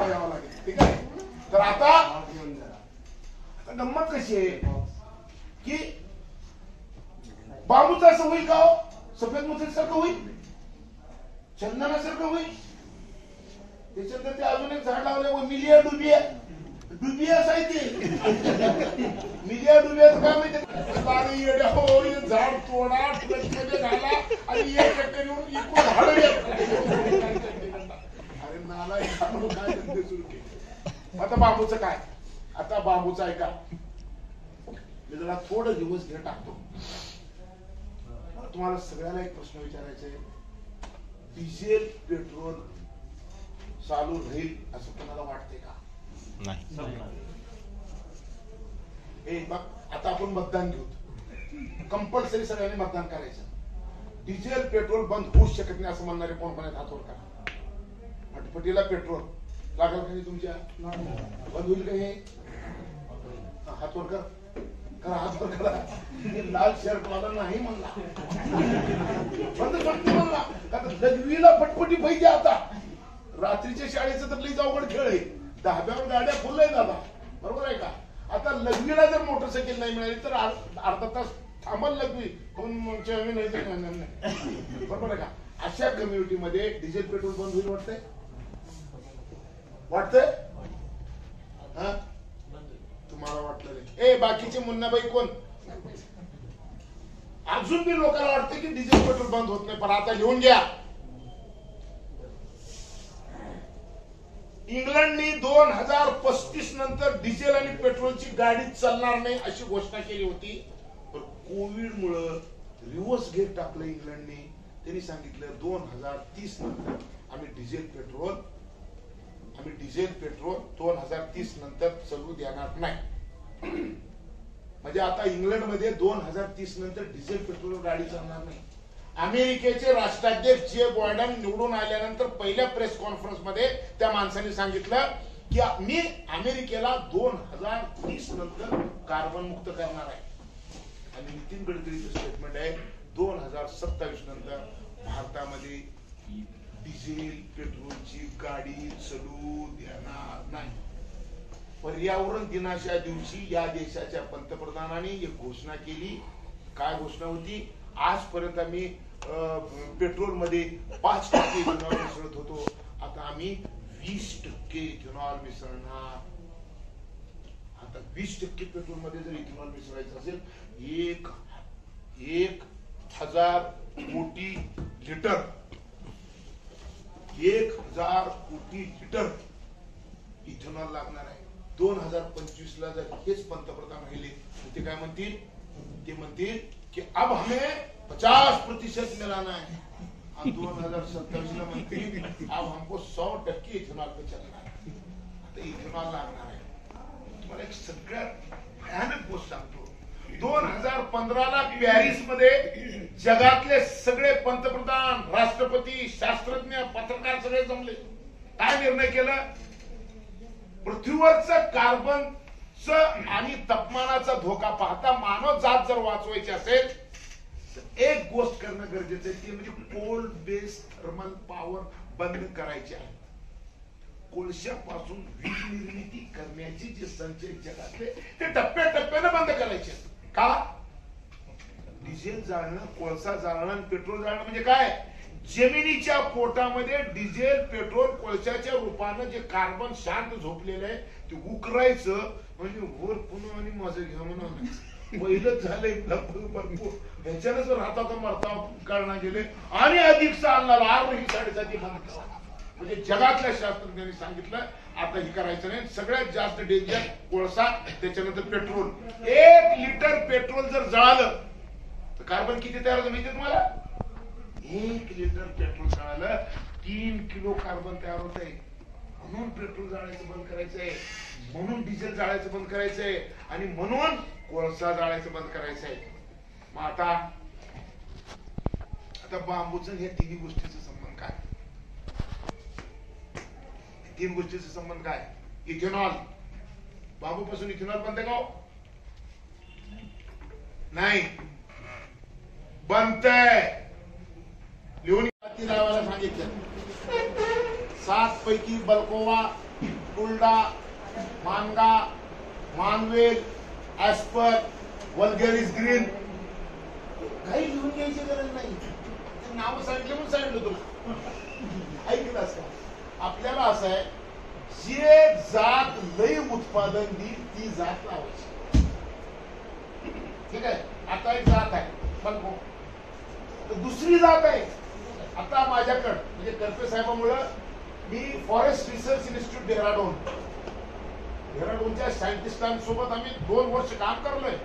यावं लागेल. ठीक आहे. तर आता गंमत कशी आहे की बांबूचं असं होईल का हो? सफेद मुसळीसारखं होईल, चंदनासारखं होईल. त्याच्यानंतर ते अजून एक झाड लावले मिलिया डुबिया डुबियास आहे ते. मिलिया डुबियाच काय माहिती येड्या हो झाड तोडा ट्रक मध्ये घाला आणि एक टक्के येऊन इकडून झाड येत. अरे नाला काय धंदे सुरू केले. आता बांबूचं काय. आता बांबूचं ऐका मी जरा थोडं दिवस घे टाकतो. तुम्हाला सगळ्यांना एक प्रश्न विचारायचा आहे. डिझेल पेट्रोल चालू राहील असं कोणाला वाटते का? नाही. बघ आता आपण मतदान घेऊ. कंपल्सरी सगळ्यांनी मतदान करायचं. डिझेल पेट्रोल बंद होऊच शकत नाही असं म्हणणारे कोण पण आहेत हातवर करा. अटपटीला पेट्रोल लागल का नाही तुमच्या? बंद होईल का हे? हातवर कर करा हातवर करा. लाल शर्ट वाला नाही म्हणला बंद पडते म्हणला. लघवीला फटफटी पाहिजे. आता रात्रीच्या शाळेचं तर लईच अवघड खेळ आहे. 10व्यावर गाड्या फुल आहे दादा बरोबर आहे का? आता लघवीला जर मोटरसायकल नाही मिळाली तर अर्धा तास थांबल लघवी नाही बरोबर आहे का? अशा कम्युनिटीमध्ये डिझेल पेट्रोल बंद होईल वाटतंय? वाटतंय तुम्हाला वाटलं नाही. बाकीचे मुन्नाबाई कोण अजून बी लोकांना वाटतं की डिझेल पेट्रोल बंद होत नाही. पण आता घेऊन घ्या. इंग्लंडने 2035 नंतर डिझेल आणि पेट्रोलची गाडी चालणार नाही अशी घोषणा केली होती. पण कोविड मुळे रिव्हर्स गेअर टाकलं इंग्लंडने. त्यांनी सांगितलं 2030 नंतर आम्ही डिझेल पेट्रोल 2030 नंतर चालू देणार नाही. म्हणजे आता इंग्लंडमध्ये 2030 नंतर डिझेल पेट्रोल गाडी चालणार नाही. अमेरिकेचे राष्ट्राध्यक्ष जे बायडन निवडून आल्यानंतर पहिल्या प्रेस कॉन्फरन्स मध्ये त्या माणसाने सांगितलं की मी अमेरिकेला 2030 नंतर कार्बन मुक्त करणार आहे. आणि नितीन गडकरीचं स्टेटमेंट आहे 2027 नंतर भारतामध्ये डिझेल पेट्रोलची गाडी चालू देणार नाही. पर्यावरण दिनाच्या दिवशी या देशाच्या पंतप्रधानांनी एक घोषणा केली. काय घोषणा होती? आजपर्यंत आम्ही पेट्रोल मध्ये 5% इथेनॉल मिसळत होतो. आता आम्ही 20% इथेनॉल मिसळणार. आता 20% पेट्रोल मध्ये जर इथेनॉल मिसळायचं असेल 1,000 कोटी लिटर 1,000 कोटी लिटर इथेनॉल लागणार आहे. 2025 ला जर हेच पंतप्रधान राहिले ते काय म्हणतील? ते म्हणतील कि अब हमें 50% मिलाना है. 2027 ला म्हणतील अब हमको 100% इथेनॉल पे चलना है. आता इथेनॉल लागणार आहे. तुम्हाला एक सगळ्यात भयानक गोष्ट सांगतो. 2015 ला पॅरिस मध्ये जगातले सगळे पंतप्रधान, राष्ट्रपती, शास्त्रज्ञ, पत्रकार सगळे जमले. काय निर्णय केला? पृथ्वीवरचा कार्बनचं आणि तापमानाचा धोका पाहता मानव जात जर वाचवायची असेल तर 1 एक गोष्ट करणं गरजेचं आहे ती म्हणजे कोल बेस्ड थर्मल पॉवर बंद करायची आहे. कोळशापासून वीज निर्मिती करण्याची जे संचय जगातले ते टप्प्याटप्प्यानं बंद करायचे. का? डिझेल जाळणं, कोळसा जाळणं आणि पेट्रोल जाळणं म्हणजे काय? जमिनीच्या पोटामध्ये डिझेल, पेट्रोल, कोळशाच्या रूपानं जे कार्बन शांत झोपलेलं आहे ते उकरायचं म्हणजे वर पुन्हा आणि माझं घ्या म्हणून पहिलंच झालंय भरपूर. ह्याच्यानंच राहता का मरता कळणार गेले आणि अधिक चालणार ही 7.5 बंद करा. म्हणजे जगातल्या शास्त्रज्ञांनी सांगितलं आता हे करायचं नाही. सगळ्यात जास्त डेंजर कोळसा, त्याच्यानंतर पेट्रोल. 1 लिटर पेट्रोल जर जळालं तर कार्बन किती तयार होतं माहिती तुम्हाला? 1 लिटर पेट्रोल जळालं 3 किलो कार्बन तयार होत आहे. म्हणून पेट्रोल जाळायचं बंद करायचंय, म्हणून डिझेल जाळायचं बंद करायचंय आणि म्हणून कोळसा जाळायचं बंद करायचंय. मग आता बांबूचं ह्या तिन्ही गोष्टीचा संबंध काय? 3 गोष्टीचा संबंध काय? इथेनॉल. बांबूपासून इथेनॉल बनते का? नाही बनतंय. लिहून लावायला सांगितलं. 7 पैकी बल्कोवा, टुल्डा, मानगा, मानवेल, ऍस्पर, वल्गेरिस ग्रीन. काही लिहून घ्यायची गरज नाही. नाव सांगितलं म्हणून सांगितलं तुला. ऐकलंस का? आपल्याला असं आहे जे जात लय उत्पादन देईल ती जात लावायची. ठीक आहे. आता एक जात आहे बल्को, दुसरी जात आहे. आता माझ्याकडं म्हणजे करपे साहेबांमुळं मी फॉरेस्ट रिसर्च इन्स्टिट्यूट डेहराडूनच्या सायंटिस्टांसोबत आम्ही 2 वर्ष काम करलोय.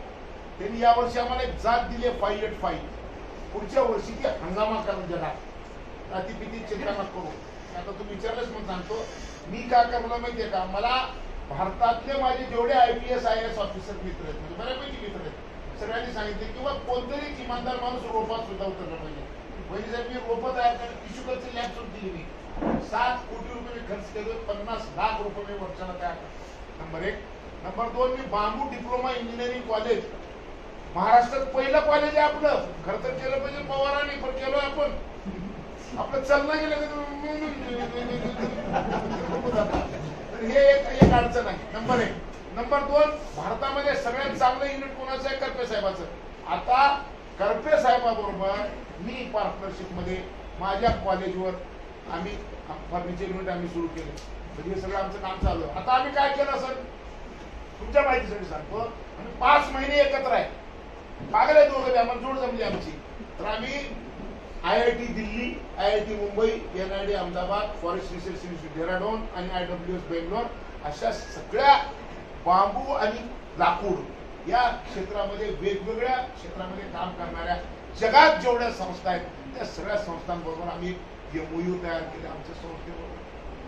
त्यांनी यावर्षी आम्हाला एक जात दिली आहे 585. पुढच्या वर्षी ती हंगामा करून जगात. अतिपिती चिंता नका करू. आता तू विचारलंच म्हणून सांगतो मी काय करलो माहितीये का? मला भारतातले माझे जेवढे IPS IAS ऑफिसर मित्र आहेत म्हणजे बऱ्यापैकी मित्र आहेत सगळ्यांनी सांगितले किंवा कोणतरी इमानदार माणूस रोपात सुद्धा उतरला पाहिजे. म्हणजे जर मी रोपं तयार करणे टिश्यू कल्चर लॅब सुरू दिली मी 7 कोटी रुपये मी खर्च केले. 50 लाख रुपये मी वर्षाला तयार करतो. नंबर 1. नंबर 2 मी बांबू डिप्लोमा इंजिनिअरिंग कॉलेज महाराष्ट्रात पहिलं कॉलेज आहे आपलं. खर्च केलं पाहिजे पवारांनी पण केलोय आपण. आपलं चालना गेलं तर हे एक अडचण आहे. नंबर 1. नंबर 2 भारतामध्ये सगळ्यात चांगलं युनिट कोणाचं आहे? करपे साहेबाचं. आता करपे साहेबाबरोबर मी पार्टनरशिप मध्ये माझ्या कॉलेजवर आम्ही फर्निचर युनिट आम्ही सुरू केले. म्हणजे हे सगळं आमचं काम चालू आहे. आता आम्ही काय केलं सर तुमच्या माहितीसाठी सांगतो. आम्ही 5 महिने एकत्र आहे. पागल आहे दोघं. आम्हाला जोड जमली आमची. तर आम्ही IIT Delhi, IIT Mumbai, NID Ahmedabad, forest research institute Dehradun आणि IWS बेंगलोर अशा सगळ्या बांबू आणि लाकूड या क्षेत्रामध्ये वेगवेगळ्या क्षेत्रामध्ये काम करणाऱ्या जगात जेवढ्या संस्था आहेत त्या सगळ्या संस्थांबरोबर आम्ही MOU तयार केले आमच्या संस्थेबरोबर.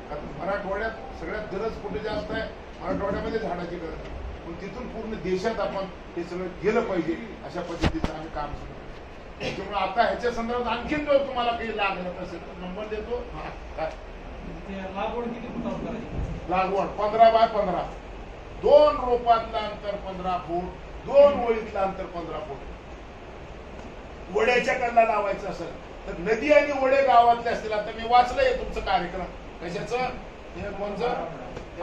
कारण मराठवाड्यात सगळ्यात गरज कुठे जास्त आहे? मराठवाड्यामध्ये झाडाची गरज आहे. पण तिथून पूर्ण देशात आपण हे सगळं गेलं पाहिजे अशा पद्धतीचं आम्ही काम सुरू. त्याच्यामुळे आता ह्याच्या संदर्भात आणखीन जर तुम्हाला काही लागत असेल तर नंबर देतो. लागवड किती फुटावर करायची? लागवड 15 बाय 15. 2 रोपातलं अंतर 15 फूट, 2 ओळीतलं अंतर 15 फूट. वड्याच्या कडला लावायचं असेल तर नदी आणि वडे गावातले असतील. आता मी वाचलंय तुमचं कार्यक्रम कशाचं कोणचं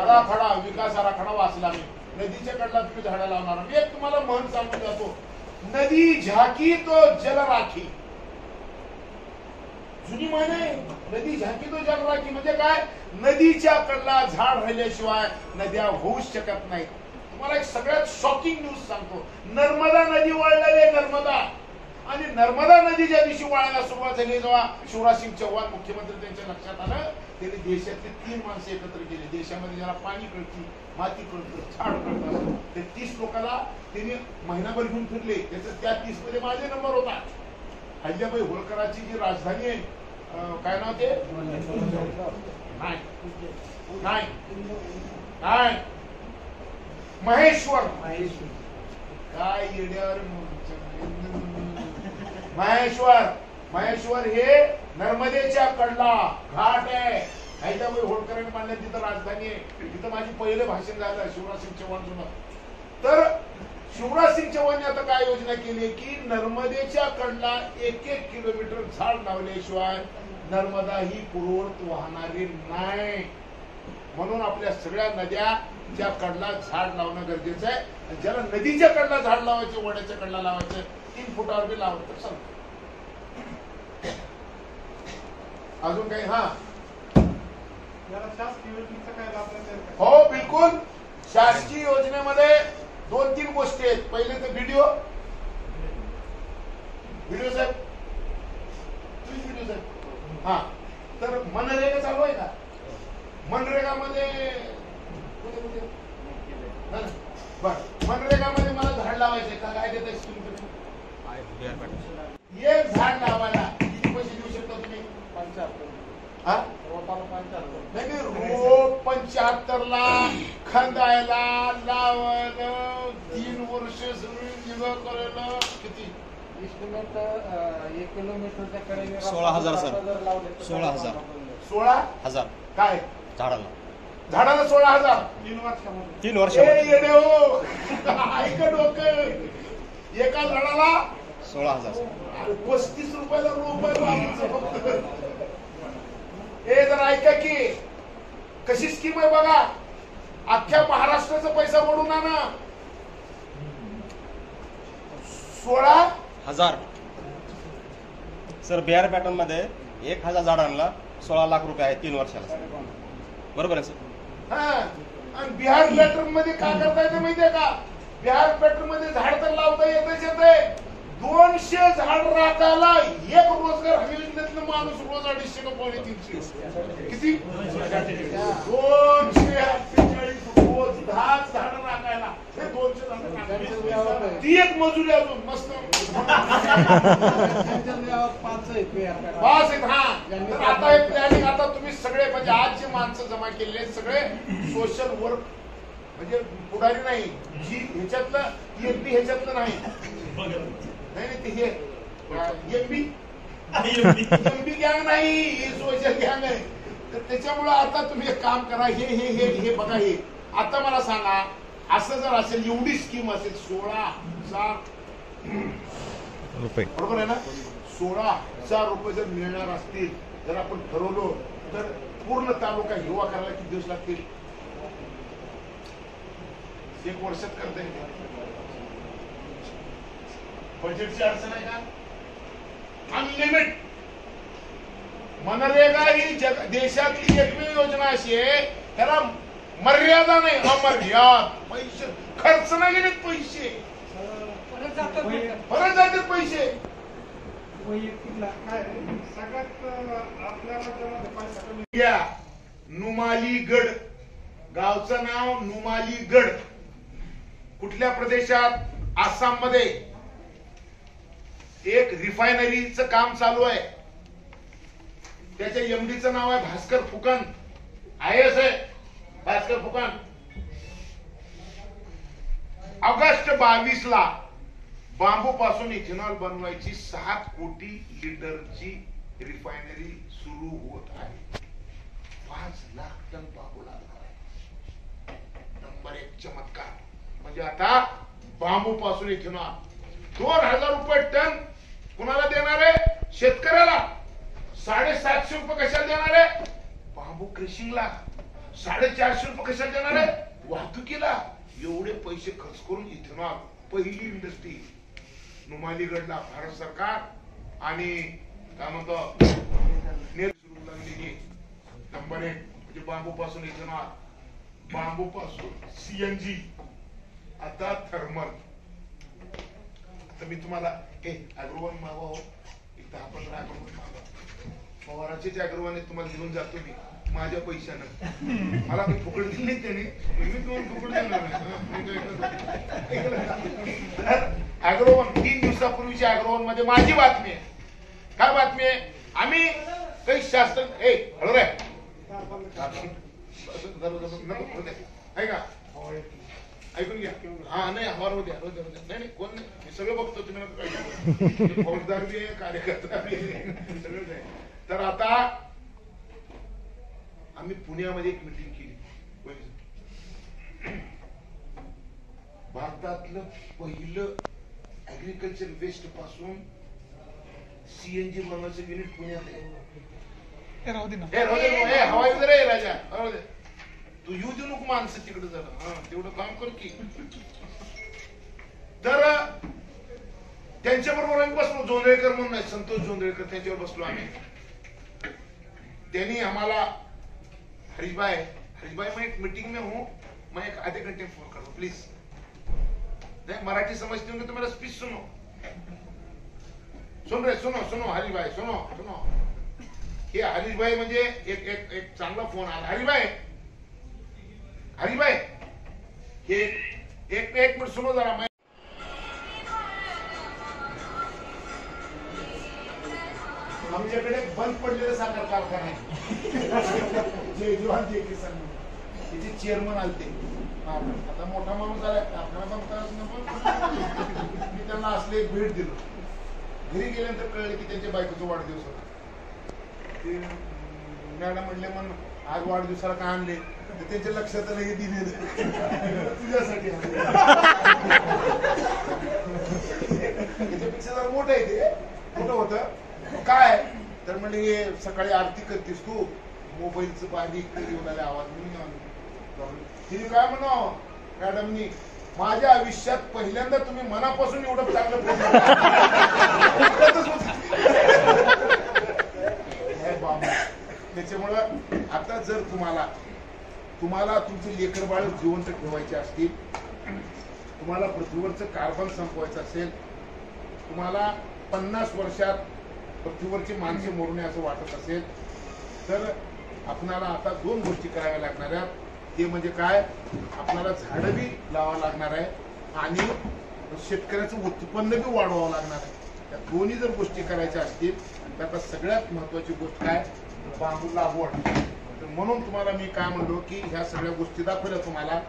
आराखडा विकास आराखडा वाचला मी. नदीच्या कडला तुम्ही झाडं लावणार. मी एक तुम्हाला म्हण सांगून जातो. नदी झाकी तो जल राखी. जुनी म्हण आहे. नदी झाकी तो जल राखी म्हणजे काय? नदीच्या कडला झाड राहिल्याशिवाय नद्या होऊच शकत नाही. तुम्हाला एक सगळ्यात शॉकिंग न्यूज सांगतो. नर्मदा नदी वळलेली आहे. नर्मदा आणि नर्मदा नदी ज्या दिवशी वाळायला सुरुवात झाली जेव्हा शिवराज सिंग चौहान मुख्यमंत्री त्यांच्या लक्षात आलं त्यांनी देशातले 3 माणसं एकत्र केले. देशामध्ये ज्याला पाणी कळती, माती कळतं, झाड कळतं ते 30 लोकांना त्यांनी महिनाभर घेऊन फिरले. त्या 30 मध्ये माझे नंबर होता. अहिल्याबाई होळकरांची जी राजधानी आहे काय नाव ते? नाही महेश्वर. काय येड्यावर महेश्वर हे नर्मदेच्या कडला घाट आहे. अहिल्याबाई होळकरांनी बांधलं तिथं राजधानी आहे. तिथं माझी पहिलं भाषण झालं शिवराज सिंग चौहान सोबत. तर शिवराज सिंग चौहान आता काय योजना केली की नर्मदेच्या कडला 1-1 किलोमीटर झाड लावल्याशिवाय नर्मदा ही पूर्ववत वाहणारी नाही. म्हणून आपल्या सगळ्या नद्याच्या कडला झाड लावणं गरजेचं आहे. आणि ज्याला नदीच्या कडला झाड लावायचं, वड्याच्या कडला लावायचं, 3 फुटावर बी लावलं तर चालतं. अजून काही? हा, हो बिलकुल. शासकीय योजनेमध्ये 2-3 गोष्टी आहेत. पहिले तर व्हिडिओ साहेब, व्हिडिओ साहेब. हा, तर मनरेगा चालू आहे का? मनरेगामध्ये बर, मनरेगामध्ये मला झाड लावायचे का? काय देत स्कीम? एक झाड लावायला किती पैसे देऊ शकता तुम्ही? 75. नाही, रोप 75 ला खंदायला लावायला 3 वर्ष सगळी करायला किती? 1 किलोमीटरच्या कडे 16,000 सर. 16,000. 16,000 काय झाडाला झाडाला 16,000 3 वर्ष. ऐक डोकं, एका झाडाला 16,000. 35 रुपयाला रोप आहे फक्त. हे जर ऐका की कशी स्कीम आहे बघा. अख्ख्या महाराष्ट्राचा पैसा मोडून आणा. 16,000 सर. बिहार पॅटर्न मध्ये 1,000 झाडांना 16 लाख रुपये आहेत 3 वर्षाला. बरोबर आहे सर? हा, आणि बिहार पॅटर्न मध्ये काय करता येतं माहितीये का? बिहार पॅटर्न मध्ये झाड तर लावता येतच येते. 200 झाड राखायला एक रोजगार हमी योजनेतलं माणूस रोज 250 का 350. किती? 248 रोज 10 झाड राखायला. हे 200 झाड राखायला ती एक मजुरी अजून मस्त. 5 आहेत. हा, तर आता हे प्लॅनिंग आता तुम्ही सगळे म्हणजे आज जे माणसं जमा केलेले सगळे सोशल वर्क म्हणजे पुढारी नाही, जी ह्याच्यातलं एमपी ह्याच्यातलं नाही. नाही ते हे एमबी गँग नाही, ही सोशल गँग आहे. तर त्याच्यामुळं आता तुम्ही एक काम करा. हे हे हे हे बघा. हे आता मला सांगा, असं जर असेल, एवढी स्कीम असेल, 16,000 रुपये, बरोबर आहे ना? 16,000 रुपये जर मिळणार असतील, जर आपण ठरवलो तर पूर्ण तालुका हिरवा करायला किती दिवस लागतील? 1 वर्षात करता येईल. बजेटची अडचण आहे का? अनलिमिट. मनरेगा ही देशातली एकमेव योजना अशी आहे, त्याला मर्यादा नाही, अमर्याद पैसे खर्च नाही गेलेत. पैसे परत जातात पैसे. नुमालीगड गावचं नाव नुमालीगड. कुठल्या प्रदेशात? आसाम मध्ये. एक रिफायनरीचं काम चालू आहे. त्याच्या एमडीचं नाव आहे भास्कर फुकन. IAS आहे भास्कर फुकन. ऑगस्ट 22 ला बांबू पासून इथेनॉल बनवायची 7 कोटी लिटरची रिफायनरी सुरू होत आहे. 5 लाख टन बांबू लागणार आहे. नंबर 1 चमत्कार. म्हणजे आता बांबू पासून इथेनॉल 2,000 रुपये टन कुणाला देणार आहे? शेतकऱ्याला. 750 रुपये कशाला देणार आहे? बांबू क्रेशिंगला. 450 रुपये कशाला देणार आहे? वाहतुकीला. एवढे पैसे खर्च करून इथेनॉल पहिली इंडस्ट्री नुमालीगडला भारत सरकार आणि काय म्हणतो सुरू लागलेली. नंबर 1 म्हणजे बांबू पासून इथेनॉल, बांबू पासून CNG, आता थर्मल. आता मी तुम्हाला अग्रवन मागवा, 10-15 अग्रवन मागवा. पवाराचेच अग्रवाने तुम्हाला घेऊन जातो मी माझ्या पैशानं. मला काही फुकट दिली त्याने, मी तुम्हाला फुकट देणार नाही. अग्रवन 3 दिवसापूर्वीच्या अग्रवन मध्ये माझी बातमी आहे. काय बातमी आहे? आम्ही काही शास्त्र हळू रे ऐका, ऐकून घ्या. हा नाही, हवार होत्या नाही कोण नाही, मी सगळं बघतो. तुम्ही फौजदार बी आहे, कार्यकर्ता बी आहे, सगळंच आहे. तर आता आम्ही पुण्यामध्ये एक मिटिंग केली. भारतातलं पहिलं ऍग्रिकल्चर वेस्ट पासून सीएनजी बनवायचं युनिट पुण्यात आहे. राहू दे ना. हवाई जरा आहे राजा, राहू दे. तू येऊ देऊ नको माणसं तिकडे जरा, तेवढं काम कर की. तर त्यांच्याबरोबर आम्ही बसलो, जोंधळेकर म्हणून आहे, संतोष जोंधळेकर, त्यांच्यावर बसलो आम्ही. त्यांनी आम्हाला हरीश भाई मैं एक मीटिंग में हूँ, मैं एक आधे घंटे में फोन कर दूं प्लीज. मराठी समझते होंगे तो मेरा स्पीच सुनो. सुन रहे, सुनो हरीश भाई, सुनो. हे हरीश भाई म्हणजे एक चांगला फोन आला. हरीश भाई हे एक मिनिट सुनो जरा. मैं आमच्याकडे बंद पडलेलं साखर कारखाना आहे, जयजीवान जे किसान म्हणून. तिचे चेअरमन आलते. आता मोठा माणूस आला, कारखाना बंद करायचं. मी त्यांना असले एक भेट दिलो. घरी गेल्यानंतर कळले की त्यांच्या बायकोचा वाढदिवस होता. ते मॅडम म्हणले, मग आज वाढदिवसाला काय आणले, तर त्यांच्या लक्षात आलं हे दिले तुझ्यासाठी. त्याच्यापेक्षा जरा मोठं आहे, ते मोठं होतं. काय तर म्हणजे हे सकाळी आरती करतेस तू, मोबाईलचं पाणी येऊन आले आवाज. तिने काय म्हणावं मॅडमनी, माझ्या आयुष्यात पहिल्यांदा तुम्ही मनापासून एवढं चांगलं त्याच्यामुळं आता जर तुम्हाला तुमचे लेकर बाळ जिवंत ठेवायचे असतील, तुम्हाला पृथ्वीवरचं कार्बन संपवायचं असेल, तुम्हाला 50 वर्षात पृथ्वीवरची माणसे मरू नये असं वाटत असेल, तर आपणाला आता 2 गोष्टी कराव्या लागणार आहेत. ते म्हणजे काय, आपल्याला झाडं बी लावावं लागणार आहे आणि शेतकऱ्याचं उत्पन्न बी वाढवावं लागणार आहे. त्या दोन्ही जर गोष्टी करायच्या असतील तर आता सगळ्यात महत्वाची गोष्ट काय, बांबू लागवड. तर म्हणून तुम्हाला मी काय म्हणलो की ह्या सगळ्या गोष्टी दाखवल्या तुम्हाला.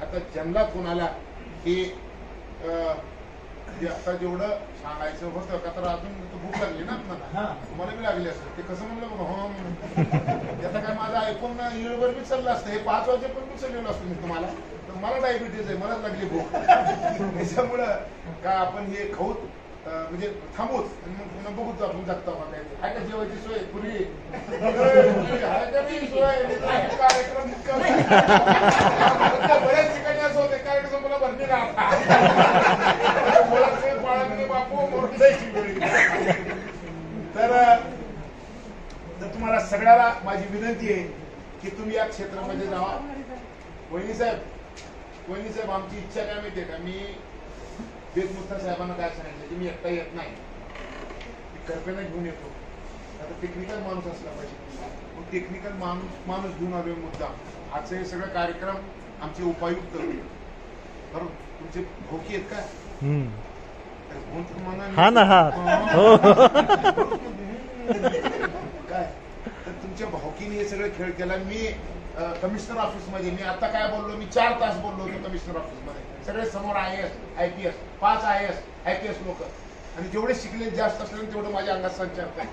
आता ज्यांना कोणाला हे आता जेवढं सांगायचं होतं का, तर अजून भूक लागली ना आपल्याला, तुम्हाला बी लागली असेल. ते कसं म्हणलं बघा, त्याचा काय माझा ऐकून येळभर बी चाललं असतं, हे 5 वाजेपर्यंत बी चाललेलं असतं मी तुम्हाला. तर मला डायबिटीज आहे, मलाच लागली भूक. त्याच्यामुळं का आपण हे खाऊत म्हणजे थांबूच आणि मग पुन्हा बघूच आपण जगता काय आहे का जेवायची सोय पूर्वी आहे का ती सोय. कार्यक्रम बऱ्याच ठिकाणी असं होते, कार्यक्रम मला भरती ना बापू. तर तुम्हाला सगळ्याला माझी विनंती आहे की तुम्ही या क्षेत्रामध्ये जावा. वहिनी साहेब आमची इच्छा काय माहितीये का, मी देशमुख साहेबांना काय सांगितलं की मी एकटा येत नाही, मी कल्पना घेऊन येतो. आता टेक्निकल माणूस असला पाहिजे, मग टेक्निकल माणूस घेऊन आलोय. मुद्दा आजचे हे सगळे कार्यक्रम आमचे उपायुक्त बरोबर तुमचे भोकी आहेत का, हा ना हा काय तर तुमच्या भावकीने हे सगळे खेळ केला. मी कमिशनर ऑफिस मध्ये मी आता काय बोललो, मी 4 तास बोललो होतो कमिशनर ऑफिस मध्ये. सगळे समोर IAS IPS 5 IAS IPS लोक, आणि जेवढे शिकले जास्त असले तेवढं माझ्या अंगात संचार काय.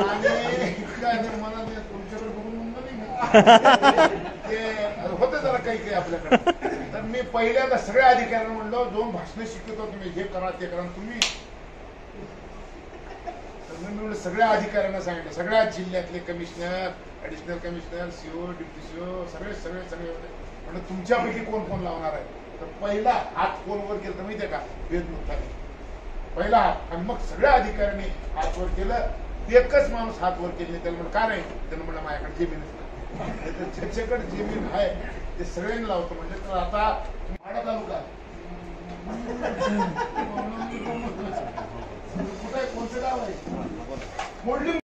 आणि काय मला तुमच्याकडे बघून ते होते जरा काही आपल्याकडे. तर मी पहिल्यांदा सगळ्या अधिकाऱ्यांना म्हणलो, दोन भाषण शिकवतो तुम्ही, हे करा ते करा तुम्ही. मी सगळ्या अधिकाऱ्यांना सांगितलं, सगळ्या जिल्ह्यातले commissioner, additional commissioner, CO, deputy CO सगळे होते. म्हणजे तुमच्यापैकी कोण लावणार आहे. तर पहिला हात कोण वर केलं तर माहितीये का, वेदमुक्ताने पहिला हात, आणि मग सगळ्या अधिकाऱ्यांनी हात वर केलं. एकच माणूस हात वर केले, त्याला म्हणलं का नाही, त्यानं म्हणलं माझ्याकडे जमीन ज्याच्याकडे जमीन आहे ते सगळ्यांनी लावतो. म्हणजे तर आता माडा तालुका कुठे कोणतं गाव आहे, मोडली